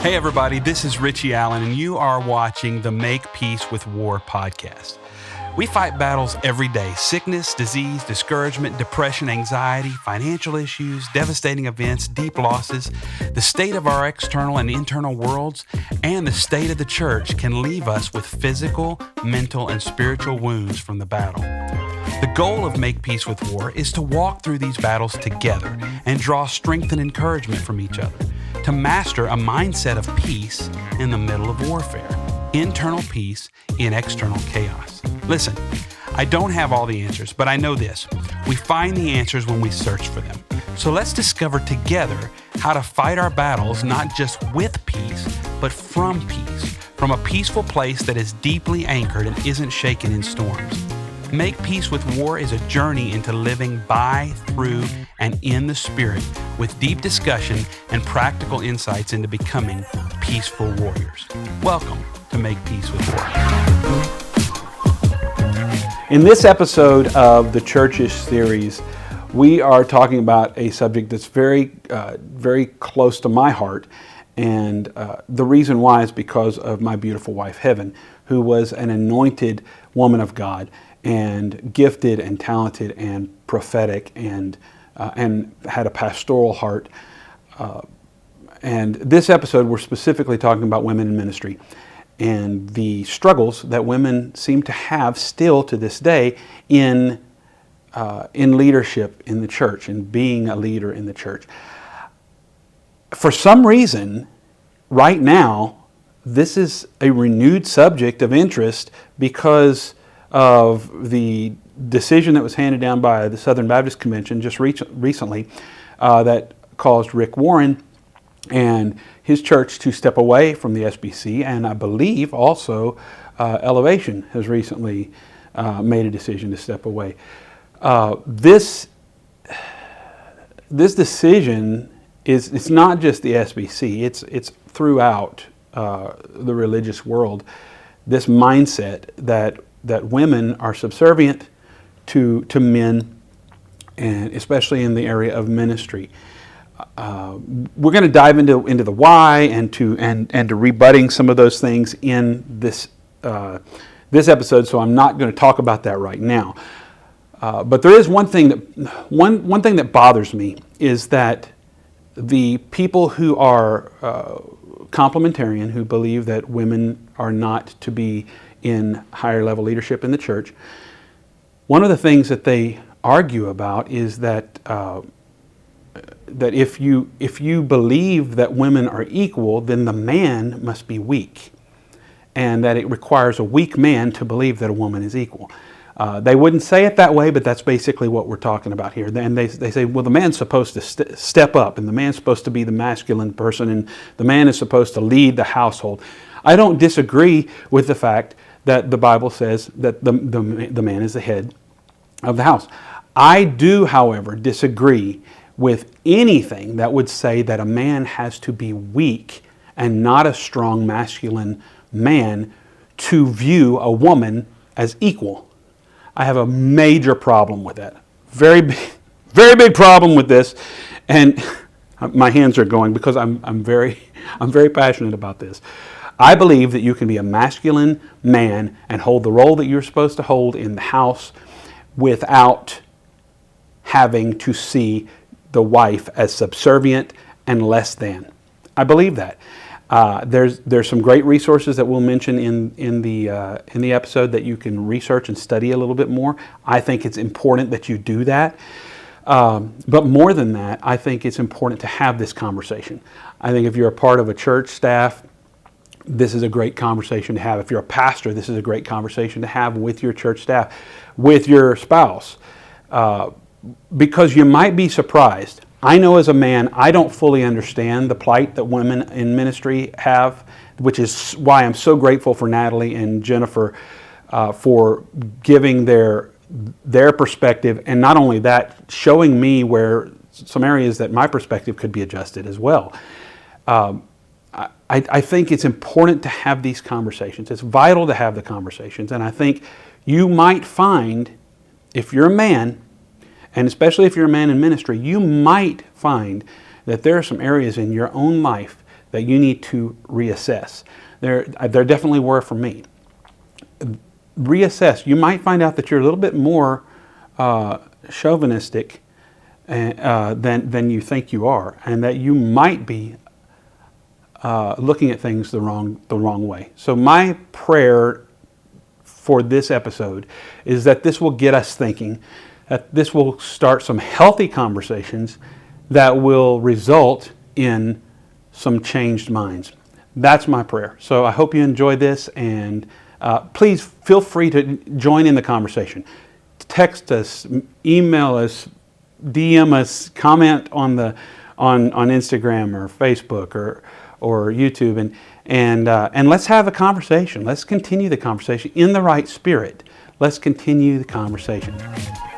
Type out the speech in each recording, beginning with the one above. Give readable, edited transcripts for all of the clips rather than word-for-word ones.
Hey everybody, this is Richie Allen, and you are watching the Make Peace with War podcast. We fight battles every day: sickness, disease, discouragement, depression, anxiety, financial issues, devastating events, deep losses. The state of our external and internal worlds and the state of the church can leave us with physical, mental, and spiritual wounds from the battle. The goal of Make Peace with War is to walk through these battles together and draw strength and encouragement from each other, to master a mindset of peace in the middle of warfare, internal peace in external chaos. Listen, I don't have all the answers, but I know this: we find the answers when we search for them. So let's discover together how to fight our battles not just with peace, but from peace, from a peaceful place that is deeply anchored and isn't shaken in storms. Make Peace with War is a journey into living by, through, and in the Spirit, with deep discussion and practical insights into becoming peaceful warriors. Welcome to Make Peace with War. In this episode of the Churchish series, we are talking about a subject that's very close to my heart. And the reason why is because of my beautiful wife, Heaven, who was an anointed woman of God, and gifted and talented and prophetic and had a pastoral heart. And this episode, we're specifically talking about women in ministry and the struggles that women seem to have still to this day in leadership in the church and being a leader in the church. For some reason, right now, this is a renewed subject of interest because of the decision that was handed down by the Southern Baptist Convention just recently that caused Rick Warren and his church to step away from the SBC, and I believe also Elevation has recently made a decision to step away. This decision it's not just the SBC; it's throughout the religious world. This mindset that women are subservient to men, and especially in the area of ministry. We're going to dive into the why and to rebutting some of those things in this episode. So I'm not going to talk about that right now. But there is one thing that bothers me is that the people who are complementarian, who believe that women are not to be in higher level leadership in the church, one of the things that they argue about is that if you believe that women are equal, then the man must be weak, and that it requires a weak man to believe that a woman is equal. They wouldn't say it that way, but that's basically what we're talking about here. And they say, well, the man's supposed to step up, and the man's supposed to be the masculine person, and the man is supposed to lead the household. I don't disagree with the fact that the Bible says that the man is the head of the house. I do, however, disagree with anything that would say that a man has to be weak and not a strong masculine man to view a woman as equal. I have a major problem with that. Very big problem with this, and my hands are going because I'm very passionate about this. I believe that you can be a masculine man and hold the role that you're supposed to hold in the house without having to see the wife as subservient and less than. I believe that. There's some great resources that we'll mention in the episode that you can research and study a little bit more. I think it's important that you do that. But more than that, I think it's important to have this conversation. I think if you're a part of a church staff, this is a great conversation to have. If you're a pastor, this is a great conversation to have with your church staff, with your spouse, because you might be surprised. I know as a man, I don't fully understand the plight that women in ministry have, which is why I'm so grateful for Natalie and Jennifer for giving their perspective, and not only that, showing me where some areas that my perspective could be adjusted as well. I think it's important to have these conversations. It's vital to have the conversations, and I think you might find, if you're a man, and especially if you're a man in ministry, you might find that there are some areas in your own life that you need to reassess. There definitely were for me. Reassess. You might find out that you're a little bit more chauvinistic than you think you are, and that you might be looking at things the wrong way. So my prayer for this episode is that this will get us thinking, that this will start some healthy conversations that will result in some changed minds. That's my prayer. So I hope you enjoy this, and please feel free to join in the conversation. Text us, email us, DM us, comment on Instagram or Facebook or YouTube, and let's have a conversation. Let's continue the conversation in the right spirit. Let's continue the conversation.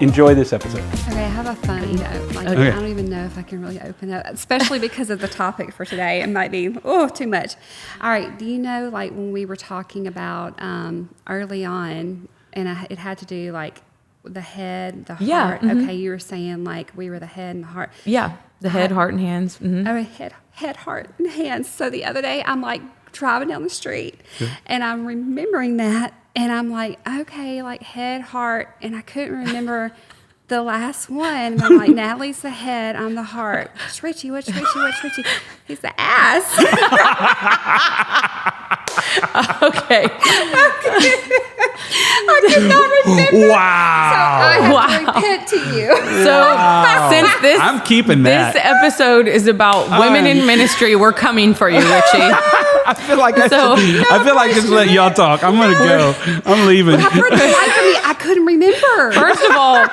Enjoy this episode. Okay, I have a funny note. I don't even know if I can really open it, especially because of the topic for today. It might be, too much. All right, do you know, like, when we were talking about early on, and it had to do, like, the head, the heart. Mm-hmm. Okay, you were saying, like, we were the head and the heart. Yeah, the head, heart, and hands. Mm-hmm. Oh, head, heart, and hands. So the other day, I'm, like, driving down the street, and I'm remembering that. And I'm like, okay, like head, heart, and I couldn't remember the last one. And I'm like, Natalie's the head, I'm the heart. What's Richie? What's Richie? He's the ass. Okay. I could not remember. Wow. So I have to repent to you. So since this, I'm keeping that. This episode is about women in ministry, we're coming for you, Richie. I feel like just let y'all talk. I'm gonna go. I'm leaving. But for the life of me, I couldn't remember. First of all,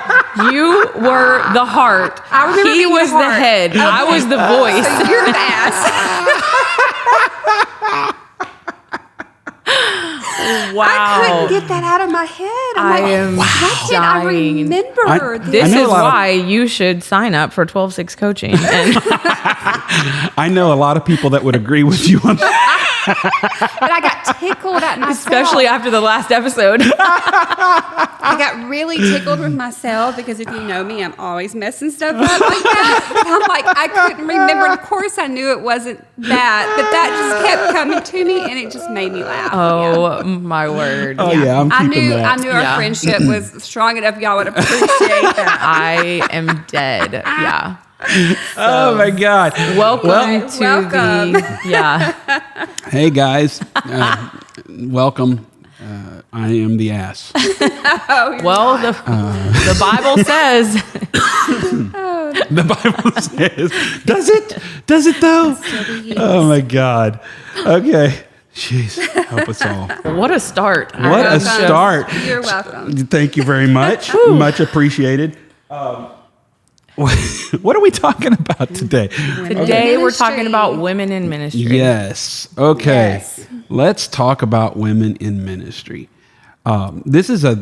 you were the heart. I remember he being was the head. Okay. I was the voice. So you're the ass. Wow. I couldn't get that out of my head. I am I remember this. This is why you should sign up for 12-6 coaching. And I know a lot of people that would agree with you on that. But I got tickled at myself. Especially after the last episode. I got really tickled with myself because if you know me, I'm always messing stuff up like that. But I'm like, I couldn't remember. Of course, I knew it wasn't that, but that just kept coming to me, and it just made me laugh. Oh, my word. Oh, yeah, I'm keeping that. I knew our friendship was strong enough. Y'all would appreciate that. I am dead. Yeah. Oh my God! Welcome to the Hey guys, welcome. I am the ass. Well, the Bible says. The Bible says. Does it though? Oh my God. Okay. Jeez, help us all. What a start! What a start! You're welcome. Thank you very much. Much appreciated. What are we talking about today? Today we're talking about women in ministry. Yes. Okay. Yes. Let's talk about women in ministry. This is a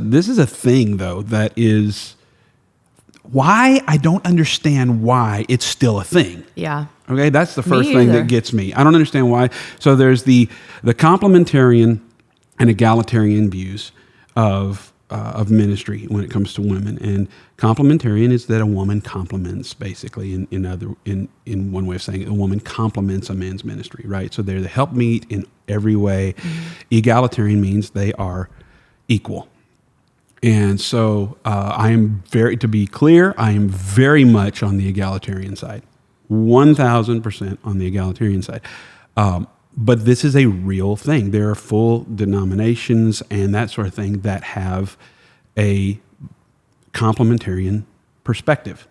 thing though that is why I don't understand why it's still a thing. Yeah. Okay, that's the first thing that gets me. I don't understand why. So there's the complementarian and egalitarian views of ministry when it comes to women, and complementarian is that a woman complements, basically, in one way of saying it, a woman complements a man's ministry, right? So they're the helpmeet in every way. Mm-hmm. Egalitarian means they are equal. And so to be clear, I am very much on the egalitarian side, 1,000% on the egalitarian side. But this is a real thing. There are full denominations and that sort of thing that have a complementarian perspective.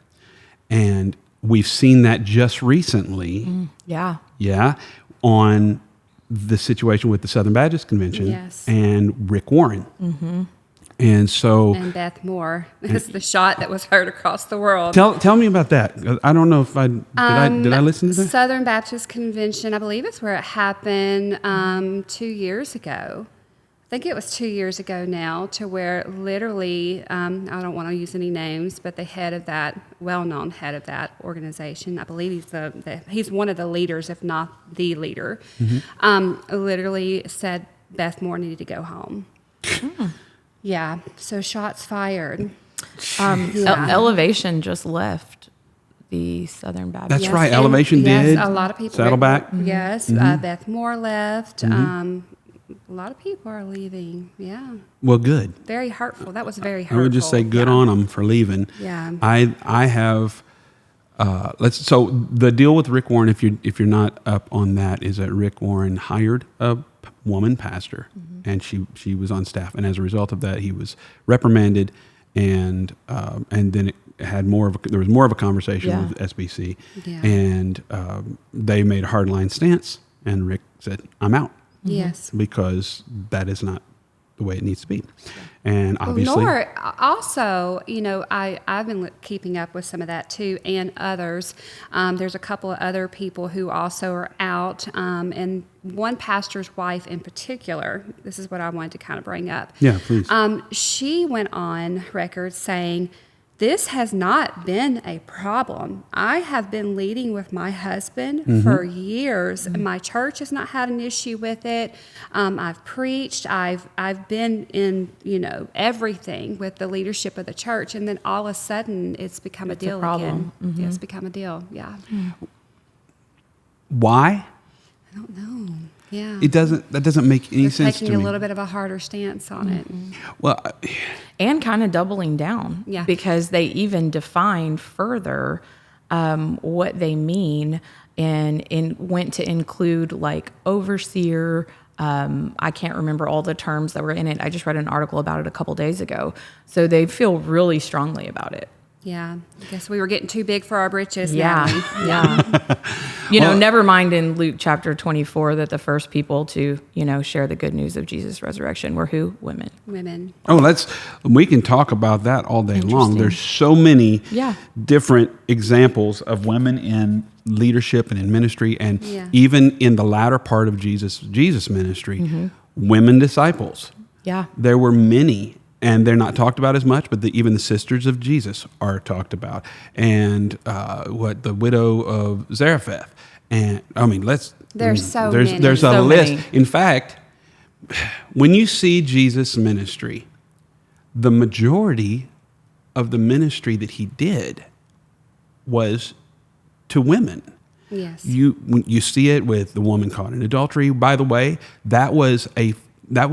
And we've seen that just recently. Yeah. On the situation with the Southern Baptist Convention and Rick Warren. Mm-hmm. And Beth Moore. It's the shot that was heard across the world. Tell me about that. I don't know if did I listen to that? Southern Baptist Convention, I believe it's where it happened 2 years ago. I think it was 2 years ago now, to where literally, I don't want to use any names, but the head of that, well-known head of that organization, I believe he's one of the leaders, if not the leader, literally said Beth Moore needed to go home. Yeah, so shots fired. Elevation just left the Southern Baptist. That's Yes, right. and- Elevation yes, did. a lot of people. Saddleback. Yes, Beth Moore left. A lot of people are leaving. Yeah, Well, good. very hurtful. That was very hurtful. I would just say good on them for leaving. Yeah. I have. So the deal with Rick Warren, if you're not up on that, is that Rick Warren hired a woman pastor, and she was on staff, and as a result of that, he was reprimanded, and then it had there was more of a conversation with SBC, Yeah. and they made a hardline stance, and Rick said, "I'm out," Yes. because that is not the way it needs to be, and obviously. Nor also, I've been keeping up with some of that too, and others. There's a couple of other people who also are out, and one pastor's wife in particular. This is what I wanted to kind of bring up. Yeah, please. She went on record saying, "This has not been a problem. I have been leading with my husband for years. And my church has not had an issue with it. I've preached. I've been in everything with the leadership of the church, and then all of a sudden it's become a deal problem. again. Yeah, it's become a deal. Yeah, Why? I don't know. Yeah, That doesn't make any they're sense taking to a me. little bit of a harder stance on it. Well, And kind of doubling down. Yeah. Because they even defined further what they mean and went to include like overseer. I can't remember all the terms that were in it. I just read an article about it a couple days ago. So they feel really strongly about it. Yeah, I guess we were getting too big for our britches. Yeah. Natalie. Yeah. Never mind in Luke chapter 24 that the first people to, share the good news of Jesus' resurrection were who? Women. Women. we can talk about that all day long. Interesting. There's so many Yeah. different examples of women in leadership and in ministry, and Yeah. even in the latter part of Jesus' ministry, women disciples. Yeah. There were many, and they're not talked about as much, but even the sisters of Jesus are talked about, and the widow of Zarephath, and I mean, There's so there's many. there's a So list. many. In fact, when you see Jesus' ministry, the majority of the ministry that he did was to women. Yes. When you see it with the woman caught in adultery. By the way, that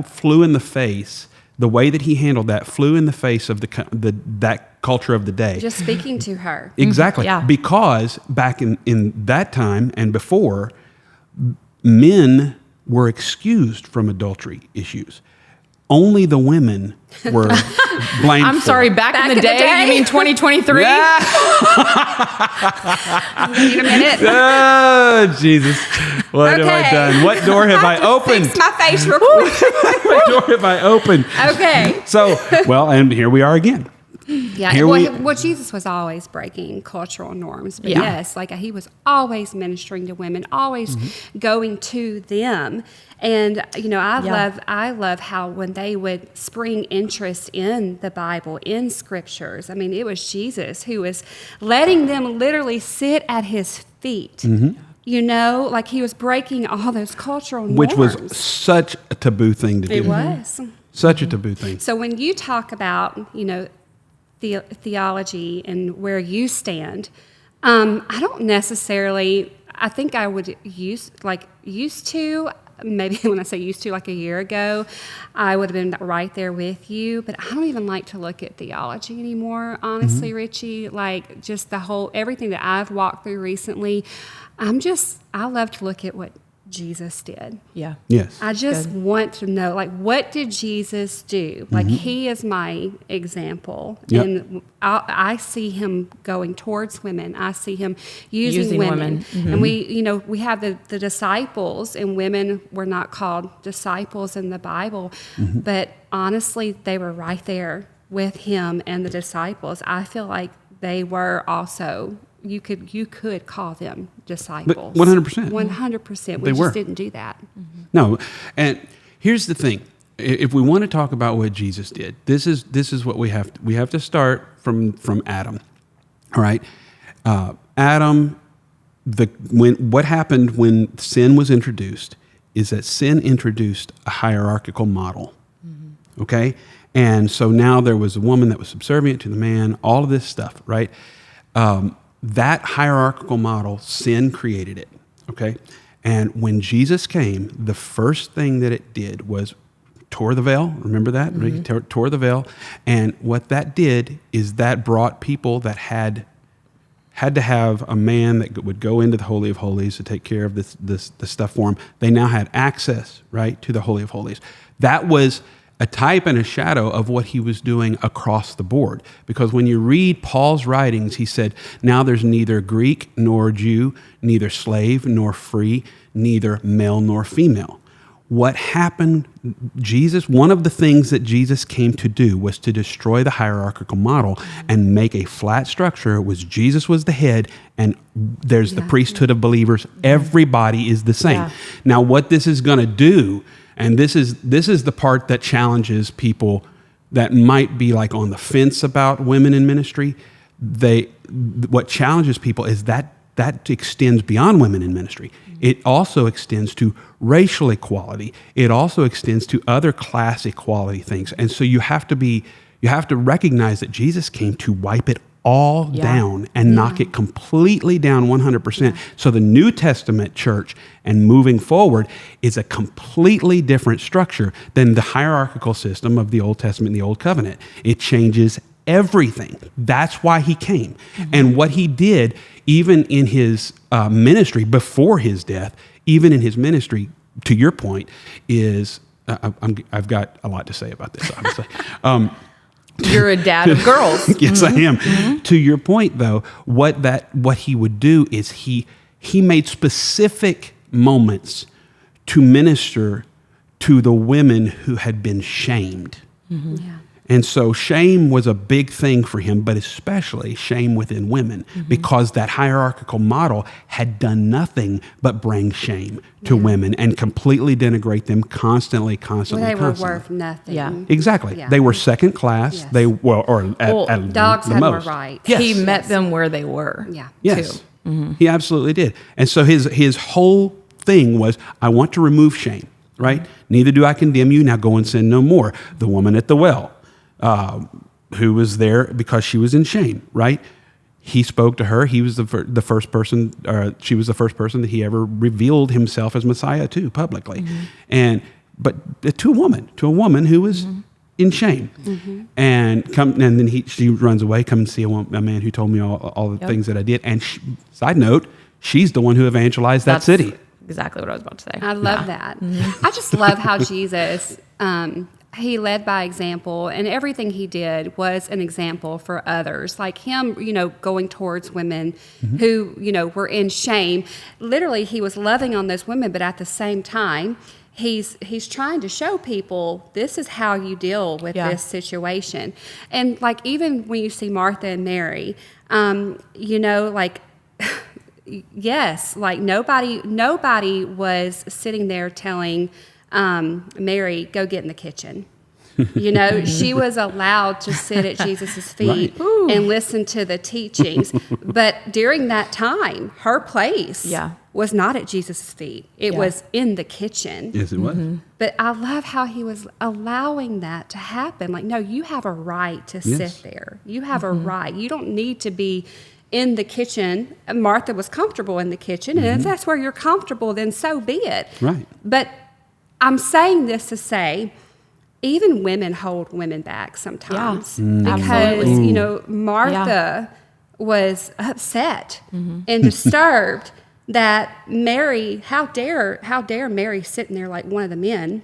flew in the face. The way that he handled that flew in the face of that culture of the day. Just speaking to her. Exactly. Yeah. Because back in that time and before, men were excused from adultery issues. Only the women were blamed. I'm sorry, back in the day? You mean 2023? Yeah. Wait a minute. Oh, Jesus. What have I Okay. done? What door have I opened? Fix my face real quick. What door have I opened? Okay. So, and here we are again. Yeah. Here Well, Jesus was always breaking cultural norms. But Yeah. yes, he was always ministering to women, always going to them. And, I love how when they would spring interest in the Bible, in scriptures, I mean, it was Jesus who was letting them literally sit at his feet. He was breaking all those cultural norms. Which was such a taboo thing to do. It was. Such a taboo thing. So when you talk about, theology and where you stand, I don't necessarily, I think I would used to, maybe when I say used to, like a year ago, I would have been right there with you, but I don't even like to look at theology anymore, honestly, Richie. Like just everything that I've walked through recently, I love to look at what Jesus did. Yeah. Yes. I just want to know, what did Jesus do? He is my example. Yep. And I see him going towards women. I see him using women. And we have the disciples, and women were not called disciples in the Bible. But honestly, they were right there with him and the disciples. I feel like they were also... You could call them disciples. 100%. 100%. They We were. just didn't do that. No, and here's the thing: if we want to talk about what Jesus did, this is what we have to start from Adam. All right, Adam. What happened when sin was introduced is that sin introduced a hierarchical model. Okay, and so now there was a woman that was subservient to the man. All of this stuff, right? that hierarchical model, sin created it, okay? And when Jesus came, the first thing that it did was tore the veil. Remember that? Mm-hmm. Tore the veil. And what that did is that brought people that had to have a man that would go into the Holy of Holies to take care of this stuff for them. They now had access, right, to the Holy of Holies. That was a type and a shadow of what he was doing across the board. Because when you read Paul's writings, he said, now there's neither Greek nor Jew, neither slave nor free, neither male nor female. What happened, one of the things that Jesus came to do was to destroy the hierarchical model and make a flat structure. Jesus was the head, and there's the priesthood of believers. Everybody is the same. Yeah. Now, what this is going to do, and this is the part that challenges people that might be like on the fence about women in ministry. What challenges people is that extends beyond women in ministry. It also extends to racial equality. It also extends to other class equality things. And so you have to recognize that Jesus came to wipe it all down and knock it completely down 100%. So the New Testament church and moving forward is a completely different structure than the hierarchical system of the Old Testament and the Old Covenant. It changes everything. That's why he came. Mm-hmm. And what he did, even in his ministry before his death, even in his ministry, to your point, is I've got a lot to say about this, obviously. You're a dad of girls. Yes, I am. Mm-hmm. To your point, though, what he would do is he made specific moments to minister to the women who had been shamed. Mm-hmm. Yeah. And so shame was a big thing for him, but especially shame within women, because that hierarchical model had done nothing but bring shame to women and completely denigrate them constantly. They were worth nothing. Yeah. Exactly. Yeah. They were second class. Yes. They at dogs the had most. more rights. Yes. He met them where they were. Yeah. Yes. Mm-hmm. He absolutely did. And so his whole thing was, I want to remove shame, right? Mm-hmm. Neither do I condemn you. Now go and sin no more. The woman at the well, who was there because she was in shame, right? He spoke to her. He was the first person, she was the first person that he ever revealed himself as Messiah to publicly. Mm-hmm. But to a woman who was in shame. Mm-hmm. And then she runs away, come and see a man who told me all the things that I did. And side note, she's the one who evangelized that city. Exactly what I was about to say. I love that. Mm-hmm. I just love how Jesus, he led by example, and everything he did was an example for others. Like him, going towards women who, were in shame. Literally, he was loving on those women, but at the same time, he's trying to show people this is how you deal with this situation. And like even when you see Martha and Mary, yes, like nobody was sitting there telling Mary, go get in the kitchen. She was allowed to sit at Jesus' feet and listen to the teachings. But during that time, her place was not at Jesus' feet. It was in the kitchen. Yes, it was. Mm-hmm. But I love how he was allowing that to happen. Like, no, you have a right to sit there. You have a right. You don't need to be in the kitchen. Martha was comfortable in the kitchen, and if that's where you're comfortable, then so be it. Right. But I'm saying this to say, even women hold women back sometimes because Martha was upset and disturbed that Mary. How dare Mary sitting there like one of the men?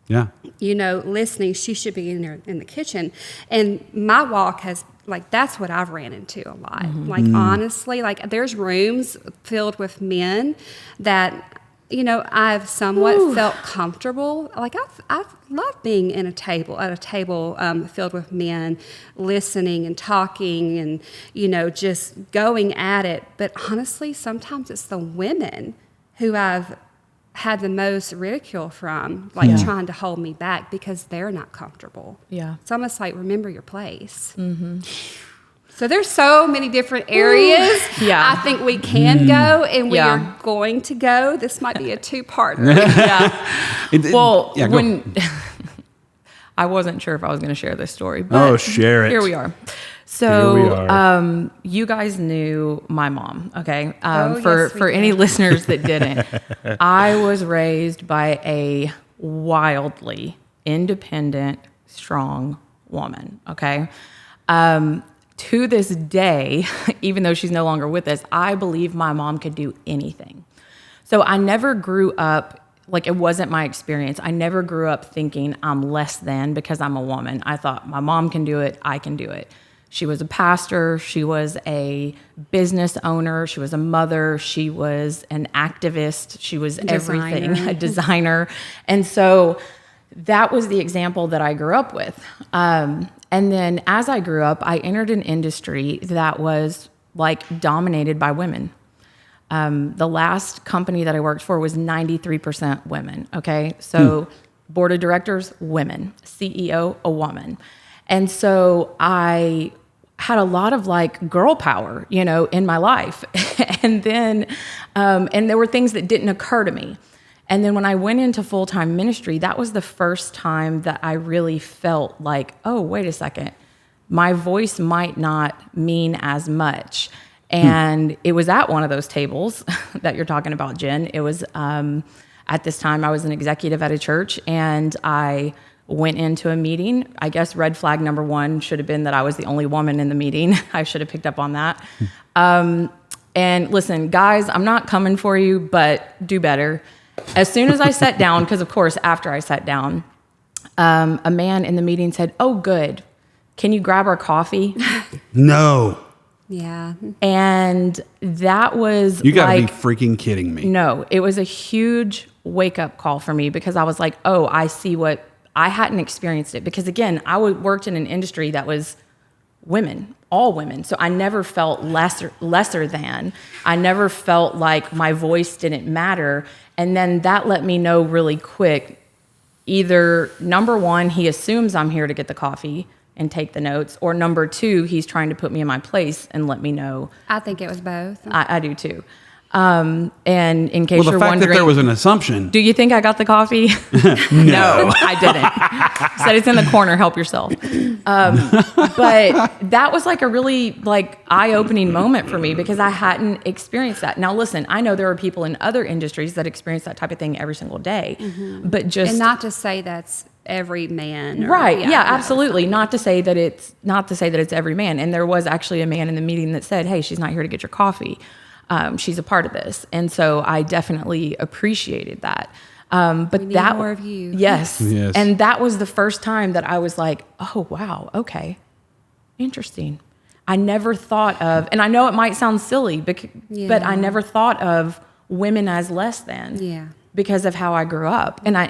Yeah. Listening. She should be in there in the kitchen. And my walk has. Like, that's what I've ran into a lot. Like, honestly, like, there's rooms filled with men that, I've somewhat felt comfortable. Like, I've loved being at a table filled with men, listening and talking and, just going at it. But honestly, sometimes it's the women who I've had the most ridicule from, trying to hold me back because they're not comfortable. Yeah. It's almost like, remember your place. Mm-hmm. So there's so many different areas I think we can go, and we are going to go. This might be a two-parter. When I wasn't sure if I was going to share this story, but share it. Here we are. So, Here we are. you guys knew my mom, okay? Oh, For yes, we for any did. listeners that didn't, I was raised by a wildly independent, strong woman, okay? To this day, even though she's no longer with us, I believe my mom could do anything. So I never grew up, like, it wasn't my experience. I never grew up thinking I'm less than because I'm a woman. I thought my mom can do it, I can do it. She was a pastor, she was a business owner, she was a mother, she was an activist, she was everything, Designer. a designer. And so that was the example that I grew up with. And then as I grew up, I entered an industry that was like dominated by women. The last company that I worked for was 93% women. Okay. So board of directors, women, CEO, a woman. And so I had a lot of like girl power, you know, in my life. And then, and there were things that didn't occur to me. And then when I went into full-time ministry, that was the first time that I really felt like, oh, wait a second, my voice might not mean as much. And it was at one of those tables that you're talking about, Jen. It was, at this time, I was an executive at a church, and I went into a meeting. I guess red flag number one should have been that I was the only woman in the meeting. I should have picked up on that. And listen, guys, I'm not coming for you, but do better. As soon as I sat down, because of course, after I sat down, a man in the meeting said, "Oh, good. Can you grab our coffee?" No. Yeah. And that was You got to like, be freaking kidding me. no, it was a huge wake up call for me, because I was like, oh, I see what I hadn't experienced it. Because again, I worked in an industry that was women, all women. So I never felt lesser than. I never felt like my voice didn't matter. And then that let me know really quick, either number one, he assumes I'm here to get the coffee and take the notes, or number two, he's trying to put me in my place and let me know. I think it was both. I do too. And in case Well, the you're fact wondering, that there was an assumption. do you think I got the coffee? No, I didn't. Said it's in the corner, help yourself. But that was like a really like eye-opening moment for me, because I hadn't experienced that. Now listen, I know there are people in other industries that experience that type of thing every single day, but just And not to say that's every man. Or, right. Yeah, no, absolutely. Not to say that it's every man. And there was actually a man in the meeting that said, "Hey, she's not here to get your coffee. She's a part of this." And so I definitely appreciated that. But We need that more of you. Yes. Yes. And that was the first time that I was like, "Oh, wow. Okay. Interesting." I never thought of, and I know it might sound silly, but I never thought of women as less than. Yeah. Because of how I grew up. And I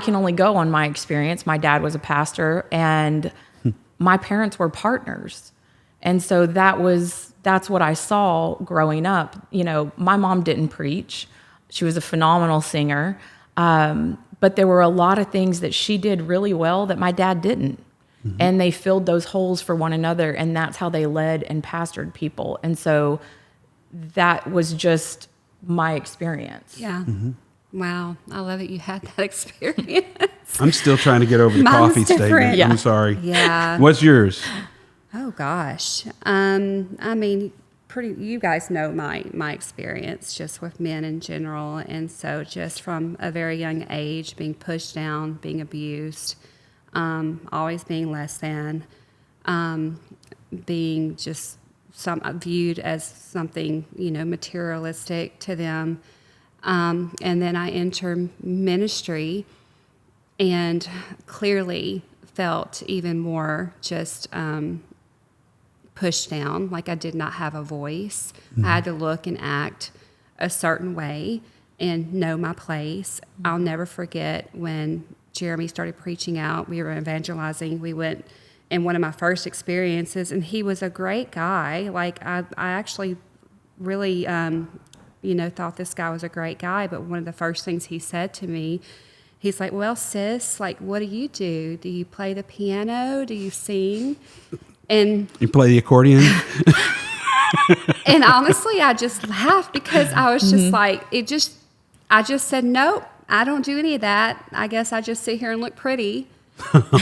can only go on my experience. My dad was a pastor, and my parents were partners. And so that's what I saw growing up. You know, my mom didn't preach. She was a phenomenal singer. But there were a lot of things that she did really well that my dad didn't. Mm-hmm. And they filled those holes for one another, and that's how they led and pastored people. And so that was just my experience. Yeah. Wow. I love that you had that experience. I'm still trying to get over the Mine's coffee different. statement. Yeah. I'm sorry. Yeah. What's yours? Oh gosh. I mean, you guys know my experience just with men in general. And so just from a very young age, being pushed down, being abused, always being less than, being just viewed as something, materialistic to them. And then I enter ministry and clearly felt even more just pushed down, like I did not have a voice. Mm-hmm. I had to look and act a certain way and know my place. I'll never forget when Jeremy started preaching out. We were evangelizing. We went in one of my first experiences, and he was a great guy. Like I actually really thought this guy was a great guy, but one of the first things he said to me, he's like, "Well, sis, like, what do? Do you play the piano? Do you sing?" And You play the accordion? and honestly, I just laughed because I was just like, I just said, "Nope, I don't do any of that. I guess I just sit here and look pretty."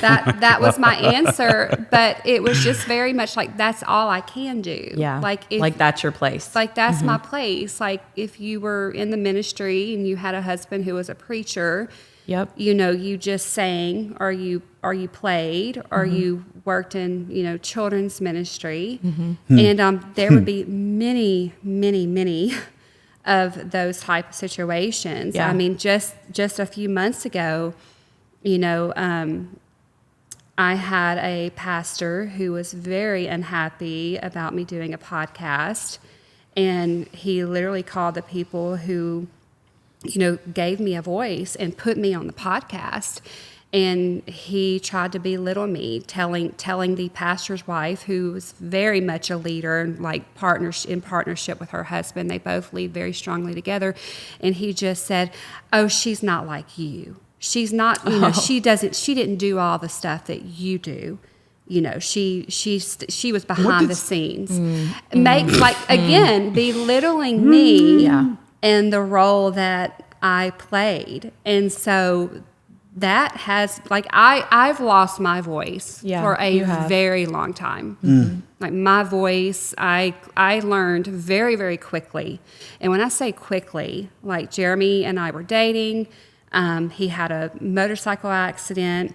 That was my answer, but it was just very much like, that's all I can do. Yeah. Like that's your place. like that's my place. Like if you were in the ministry and you had a husband who was a preacher, Yep. you know, you just sang, or you played, or you worked in, you know, children's ministry. And there would be many, many, many of those type of situations. Yeah. I mean, just a few months ago, you know, I had a pastor who was very unhappy about me doing a podcast, and he literally called the people who, you know, gave me a voice and put me on the podcast. And he tried to belittle me, telling the pastor's wife, who was very much a leader and like in partnership with her husband. They both lead very strongly together. And he just said, "Oh, she's not like you. She's not, you know, she didn't do all the stuff that you do. You know, she was behind the scenes." Again, belittling me and the role that I played. And so that has, like, I've lost my voice for a very long time. Like my voice, I learned very, very quickly. And when I say quickly, like Jeremy and I were dating, he had a motorcycle accident,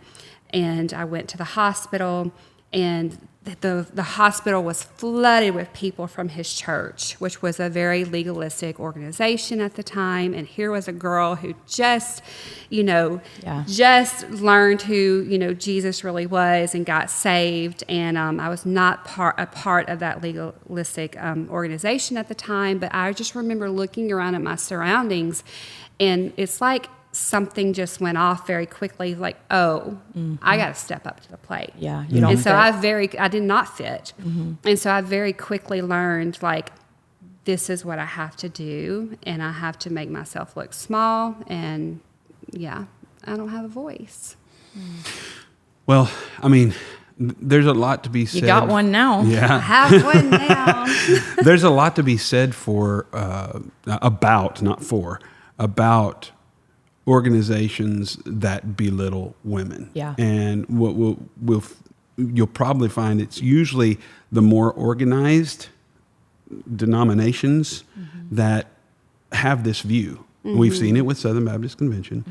and I went to the hospital, and the hospital was flooded with people from his church, which was a very legalistic organization at the time. And here was a girl who just, you know, just learned who, you know, Jesus really was and got saved. And I was not a part of that legalistic organization at the time, but I just remember looking around at my surroundings, and it's like something just went off very quickly, like, oh, I got to step up to the plate. Yeah, you don't and so fit. I did not fit. And so I very quickly learned, like, this is what I have to do, and I have to make myself look small, and I don't have a voice. Well, I mean, there's a lot to be said. You got one now. I Yeah. have one now. There's a lot to be said about organizations that belittle women. Yeah. And what you'll probably find, it's usually the more organized denominations that have this view. We've seen it with Southern Baptist Convention.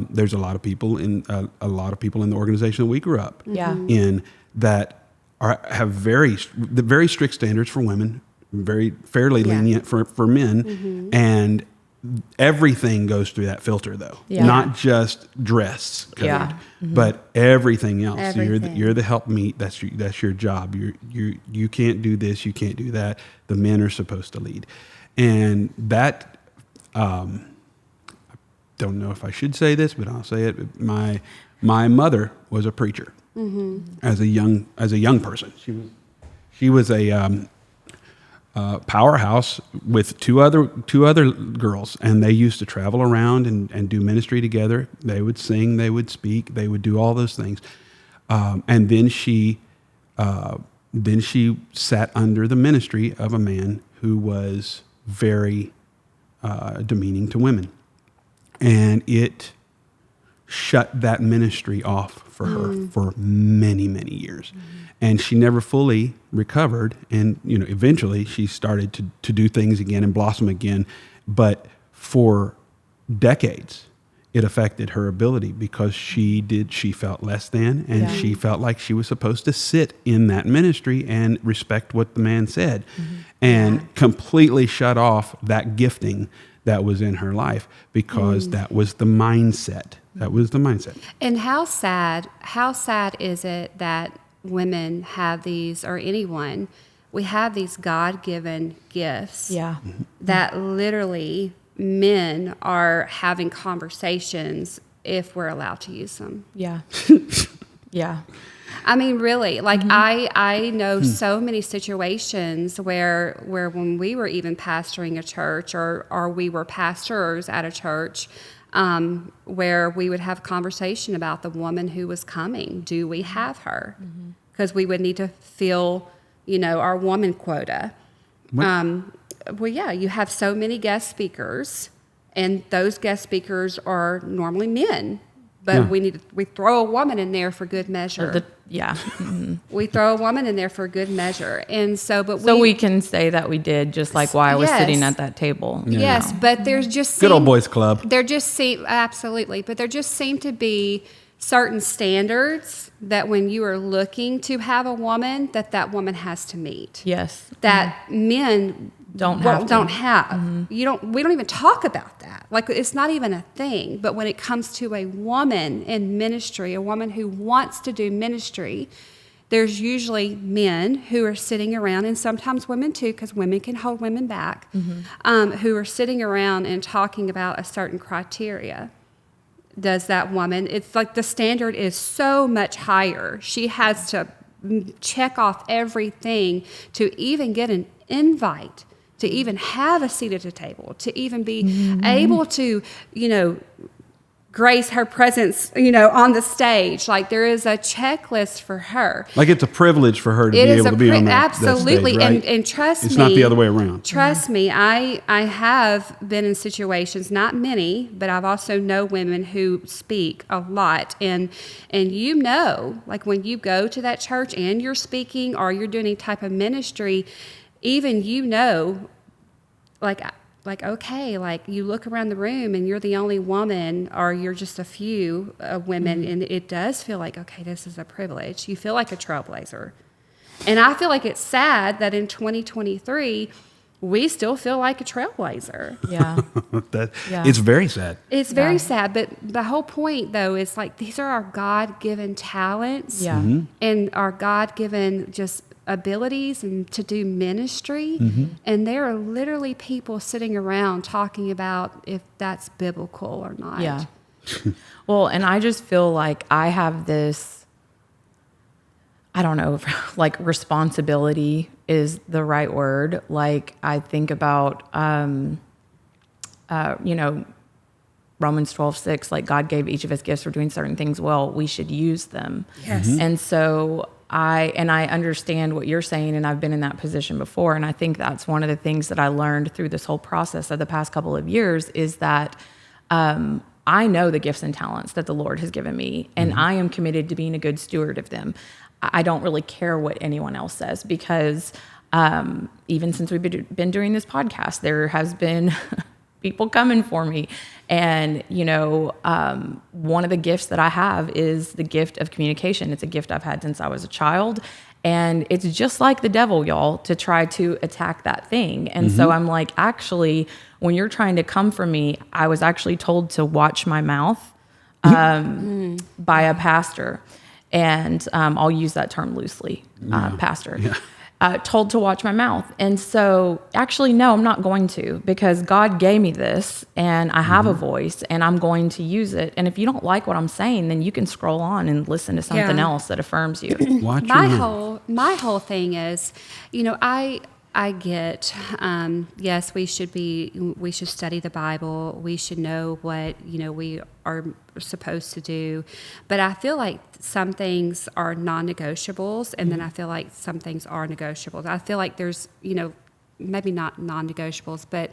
There's a lot of people in the organization that we grew up in that have very strict standards for women, very fairly lenient for men, and everything goes through that filter, though. Not just dress code, but everything else. Everything. You're the helpmeet. That's your job. You can't do this. You can't do that. The men are supposed to lead, and that. I don't know if I should say this, but I'll say it. My mother was a preacher as a young person. She was a powerhouse with two other girls, and they used to travel around and do ministry together. They would sing, they would speak, they would do all those things, and then she sat under the ministry of a man who was very demeaning to women, and it shut that ministry off for her for many, many years. And she never fully recovered. And, you know, eventually she started to do things again and blossom again. But for decades, it affected her ability, because she felt less than, and she felt like she was supposed to sit in that ministry and respect what the man said, and completely shut off that gifting that was in her life, because that was the mindset. That was the mindset. And how sad is it that women have these, or anyone, we have these God-given gifts that literally men are having conversations if we're allowed to use them. Yeah. I mean, really, like I know so many situations where when we were even pastoring a church, or we were pastors at a church, where we would have conversation about the woman who was coming. Do we have her? Because we would need to fill, you know, our woman quota. You have so many guest speakers, and those guest speakers are normally men. But we throw a woman in there for good measure. We throw a woman in there for good measure. And so, we can say that we did, just like why I was sitting at that table. Yes, but there's just good old boys club. Absolutely, but there just seem to be certain standards that when you are looking to have a woman, that woman has to meet. Yes. That men don't have. Mm-hmm. We don't even talk about that. Like, it's not even a thing. But when it comes to a woman in ministry, a woman who wants to do ministry, there's usually men who are sitting around, and sometimes women too, because women can hold women back, who are sitting around and talking about a certain criteria. Does that woman, it's like the standard is so much higher. She has to check off everything to even get an invite, to even have a seat at a table, to even be able to, grace her presence, on the stage. Like, there is a checklist for her. Like, it's a privilege for her to be able to be on that absolutely, that stage, right? and trust me, it's not the other way around. Trust me, I have been in situations, not many, but I've also known women who speak a lot, and like when you go to that church and you're speaking or you're doing any type of ministry, even like, okay, like you look around the room and you're the only woman or you're just a few women, and it does feel like, okay, this is a privilege. You feel like a trailblazer. And I feel like it's sad that in 2023, we still feel like a trailblazer. Yeah. It's very sad. It's very sad, but the whole point, though, is like these are our God-given talents and our God-given just abilities and to do ministry, and there are literally people sitting around talking about if that's biblical or not. Yeah. Well, and I just feel like I have this, I don't know, like responsibility is the right word. Like, I think about, Romans 12:6, like God gave each of us gifts for doing certain things well. We should use them. Yes. And so I understand what you're saying, and I've been in that position before. And I think that's one of the things that I learned through this whole process of the past couple of years is that I know the gifts and talents that the Lord has given me, and I am committed to being a good steward of them. I don't really care what anyone else says, because even since we've been doing this podcast, there has been people coming for me. And, one of the gifts that I have is the gift of communication. It's a gift I've had since I was a child. And it's just like the devil, y'all, to try to attack that thing. And so I'm like, actually, when you're trying to come for me, I was actually told to watch my mouth by a pastor. And I'll use that term loosely, pastor. Yeah. Told to watch my mouth. And so actually, no, I'm not going to, because God gave me this and I have a voice and I'm going to use it. And if you don't like what I'm saying, then you can scroll on and listen to something else that affirms you. My whole thing is, I get, yes, we should study the Bible. We should know what, we are supposed to do. But I feel like some things are non-negotiables, and then I feel like some things are negotiables. I feel like there's, maybe not non-negotiables, but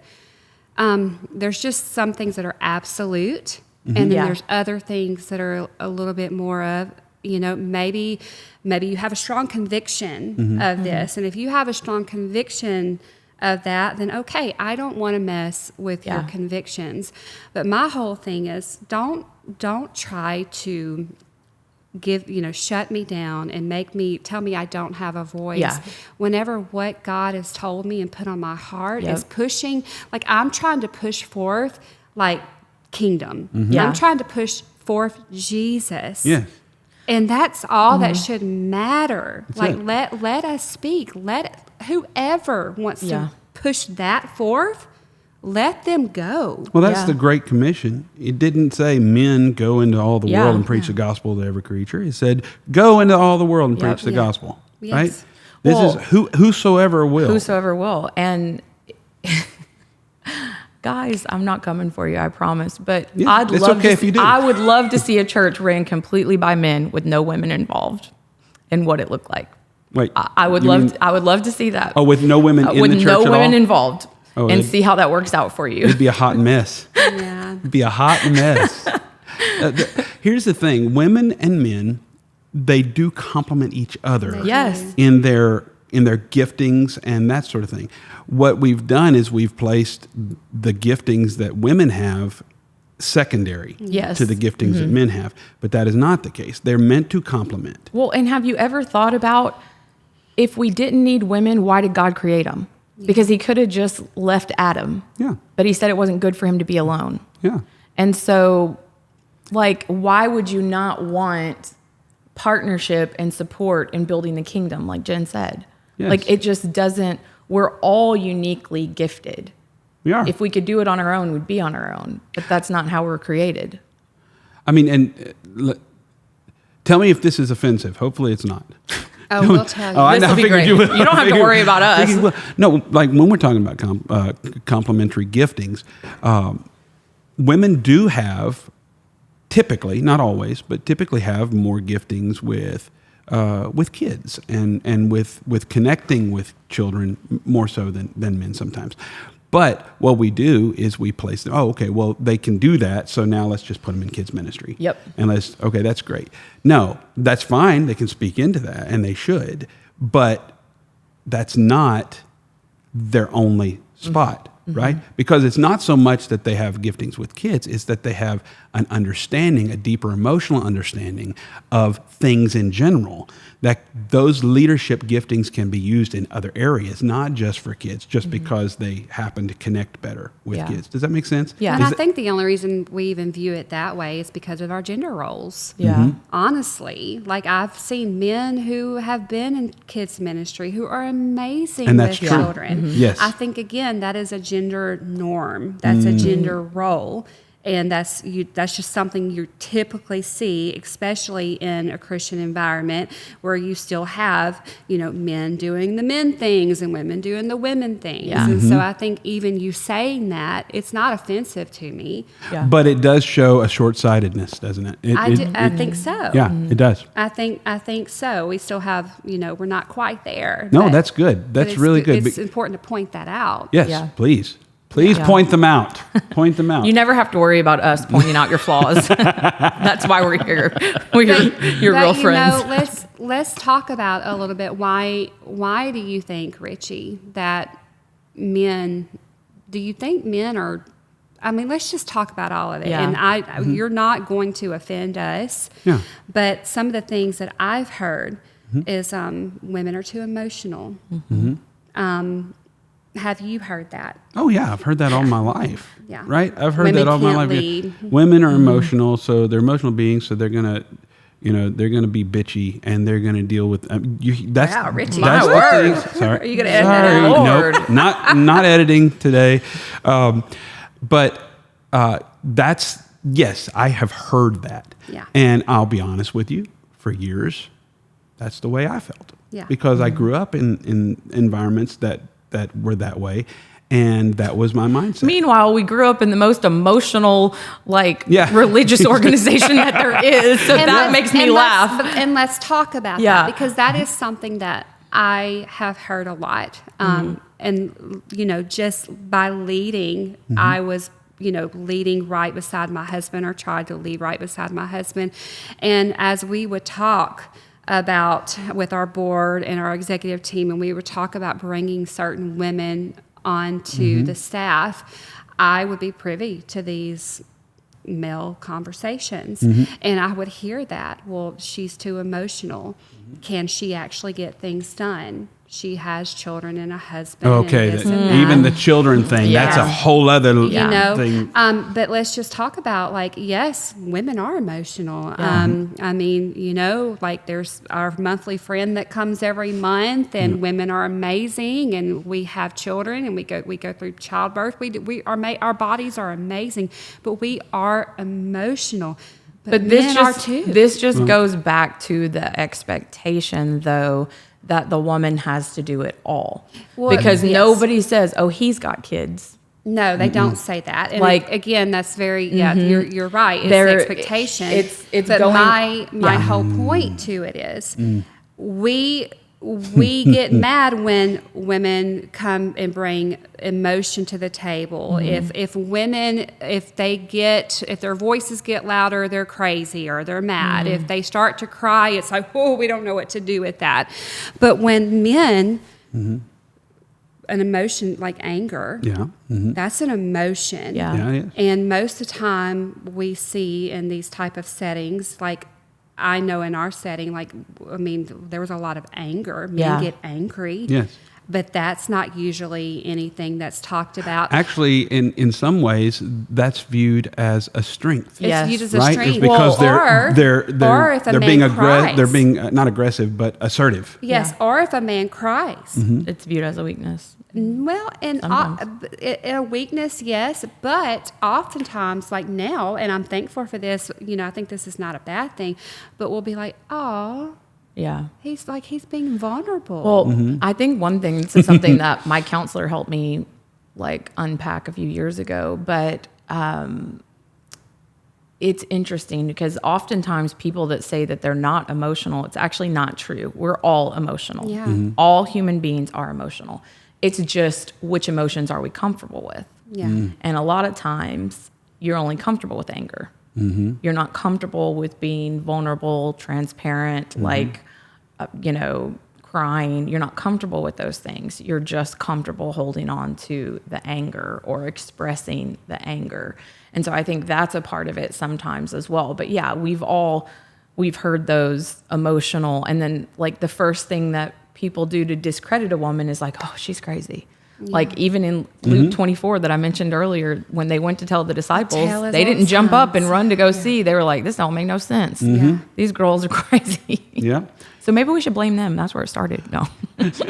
there's just some things that are absolute, and then there's other things that are a little bit more of, maybe you have a strong conviction of this. And if you have a strong conviction of that, then okay, I don't want to mess with your convictions. But my whole thing is don't try to shut me down and tell me I don't have a voice. Whenever what God has told me and put on my heart is pushing, like I'm trying to push forth like kingdom. I'm trying to push forth Jesus. And that's all that should matter. That's let us speak. Let whoever wants to push that forth, let them go. Well, that's the Great Commission. It didn't say men go into all the world and preach the gospel to every creature. It said go into all the world and preach the gospel. Yes. Right? This is whosoever will. Whosoever will. And guys, I'm not coming for you, I promise. But I would love to see a church ran completely by men with no women involved, and what it looked like. Wait, I would love to see that. Oh, with no women in the church at all? With no women involved, and see how that works out for you. It'd be a hot mess. It'd be a hot mess. Here's the thing: women and men, they do complement each other. Yes. In their giftings and that sort of thing. What we've done is we've placed the giftings that women have secondary Yes. to the giftings that men have, but that is not the case. They're meant to complement. Well, and have you ever thought about, if we didn't need women, why did God create them? Because he could have just left Adam. Yeah. But he said it wasn't good for him to be alone. Yeah. And so, like, why would you not want partnership and support in building the kingdom, like Jen said? Yes. Like, it just doesn't, we're all uniquely gifted. We are. If we could do it on our own, we'd be on our own. But that's not how we're created. I mean, and tell me if this is offensive. Hopefully it's not. Oh, we'll tell you. Oh, I This know. will I be figured great. you would. You don't have to worry about us. No, like when we're talking about complementary giftings, women do have, typically, not always, but typically have more giftings with kids and with connecting with children more so than men sometimes. But what we do is we place them, okay, well, they can do that, so now let's just put them in kids ministry. Yep. And okay, that's great. No, that's fine. They can speak into that, and they should. But that's not their only spot, right? Because it's not so much that they have giftings with kids, it's that they have an understanding, a deeper emotional understanding of things in general, that those leadership giftings can be used in other areas, not just for kids, just because they happen to connect better with Yeah. kids. Does that make sense? Yeah. And Is I that- think the only reason we even view it that way is because of our gender roles. Yeah. Honestly, like I've seen men who have been in kids ministry who are amazing And that's with true. children. Yes. I think again that is a gender norm. That's a gender role. And that's just something you typically see, especially in a Christian environment where you still have, men doing the men things and women doing the women things. Yeah. And so I think even you saying that, it's not offensive to me. Yeah. But it does show a short-sightedness, doesn't it? I think so. Yeah, it does. I think so. We still have, we're not quite there. No, but- that's good. but That's it's really good. It's important to point that out. Yes, Yeah. please. Please Yeah. point them out. Point them out. You never have to worry about us pointing out your flaws. That's why we're here. We're your real friends. Let's talk about a little bit why do you think, Richie, that men are, let's just talk about all of it. Yeah. And you're not going to offend us. Yeah. But some of the things that I've heard is women are too emotional. Have you heard that? Oh yeah, I've heard that all my life. Yeah. Right? I've heard Women that all my can't life. lead. Women are emotional, so they're emotional beings, so they're gonna, they're gonna be bitchy and they're gonna deal with. That's Wow, Richie. That's My the word. thing. Sorry. Are you gonna edit that Sorry. out? Lord. Nope. Not editing today. But that's yes, I have heard that. Yeah. And I'll be honest with you, for years, that's the way I felt. Yeah. Because I grew up in environments that were that way, and that was my mindset. Meanwhile, we grew up in the most emotional, Yeah. religious organization that there is. So that makes me laugh. And let's talk about Yeah. that, because that is something that I have heard a lot. And, just by leading, I was, leading right beside my husband, or tried to lead right beside my husband. And as we would talk about with our board and our executive team, and we would talk about bringing certain women onto the staff, I would be privy to these male conversations. And I would hear that, well, she's too emotional. Can she actually get things done? She has children and a husband. Okay, and this and that. even the children thing, that's a Yeah. whole other thing. But let's just talk about, yes, women are emotional. There's our monthly friend that comes every month, and women are amazing, and we have children, and we go through childbirth. Our bodies are amazing, but we are emotional. But men are too. This just goes back to the expectation, though, that the woman has to do it all. Well, because yes. nobody says, oh, he's got kids. No, they don't say that. And again, that's very, you're right. It's There- the expectation. it's but going- my whole point to it is we we get mad when women come and bring emotion to the table. If women, if their voices get louder, they're crazy or they're mad. If they start to cry, it's like, oh, we don't know what to do with that. But when men, an emotion like anger, that's an emotion. Yeah. And most of the time we see in these type of settings, like I know in our setting, like, I mean, there was a lot of anger. Men get angry. Yes. But that's not usually anything that's talked about. Actually, in some ways, that's viewed as a strength. It's viewed as a Right? strength. It's because or if a they're man being cries. they're being not aggressive, but assertive. Yes, or if a man cries. It's viewed as a weakness. Well, and a weakness, yes, but oftentimes, like now, and I'm thankful for this, I think this is not a bad thing, but we'll be like, oh, Yeah. he's being vulnerable. Well, I think one thing, this is something that my counselor helped me like unpack a few years ago, but it's interesting because oftentimes people that say that they're not emotional, it's actually not true. We're all emotional. Yeah. All human beings are emotional. It's just which emotions are we comfortable with? Yeah. And a lot of times you're only comfortable with anger. You're not comfortable with being vulnerable, transparent, like, crying. You're not comfortable with those things. You're just comfortable holding on to the anger or expressing the anger. And so I think that's a part of it sometimes as well. But yeah, we've heard those emotional, and then like the first thing that people do to discredit a woman is like, oh, she's crazy. Yeah. Like even in Luke 24 that I mentioned earlier, when they went to tell the disciples, they didn't jump up and run to go see. They were like, this don't make no sense. These girls are crazy. Yeah. So maybe we should blame them. That's where it started. No.